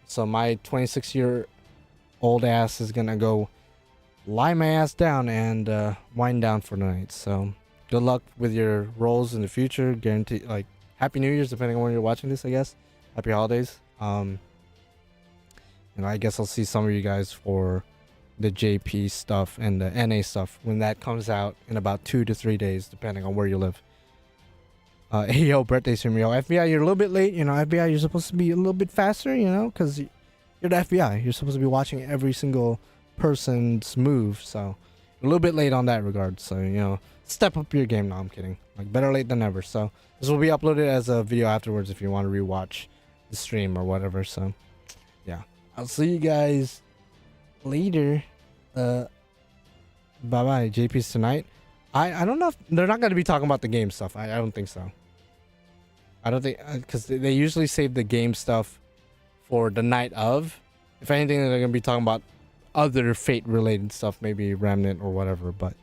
So my 26-year-old ass is gonna go lie my ass down and wind down for the night. So good luck with your roles in the future. Guarantee, like, Happy New Year's, depending on when you're watching this, I guess. Happy holidays. And I guess I'll see some of you guys for the JP stuff and the NA stuff when that comes out in about 2 to 3 days, depending on where you live. Hey, yo, birthday stream, yo. FBI, you're a little bit late. You know, FBI, you're supposed to be a little bit faster, you know, because you're the FBI. You're supposed to be watching every single person's move. So, a little bit late on that regard. So, you know, step up your game. No, I'm kidding. Like, better late than never. So, this will be uploaded as a video afterwards if you want to rewatch the stream or whatever. So, yeah. I'll see you guys later. Bye-bye. JP's tonight. I don't know if they're not going to be talking about the game stuff. I don't think so. I don't think, because they usually save the game stuff for the night of. If anything, they're going to be talking about other Fate related stuff, maybe Remnant or whatever. But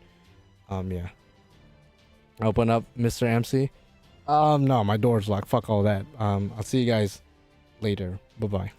yeah. Open up, Mr. MC. No, my door's locked. Fuck all that. I'll see you guys later. Bye bye.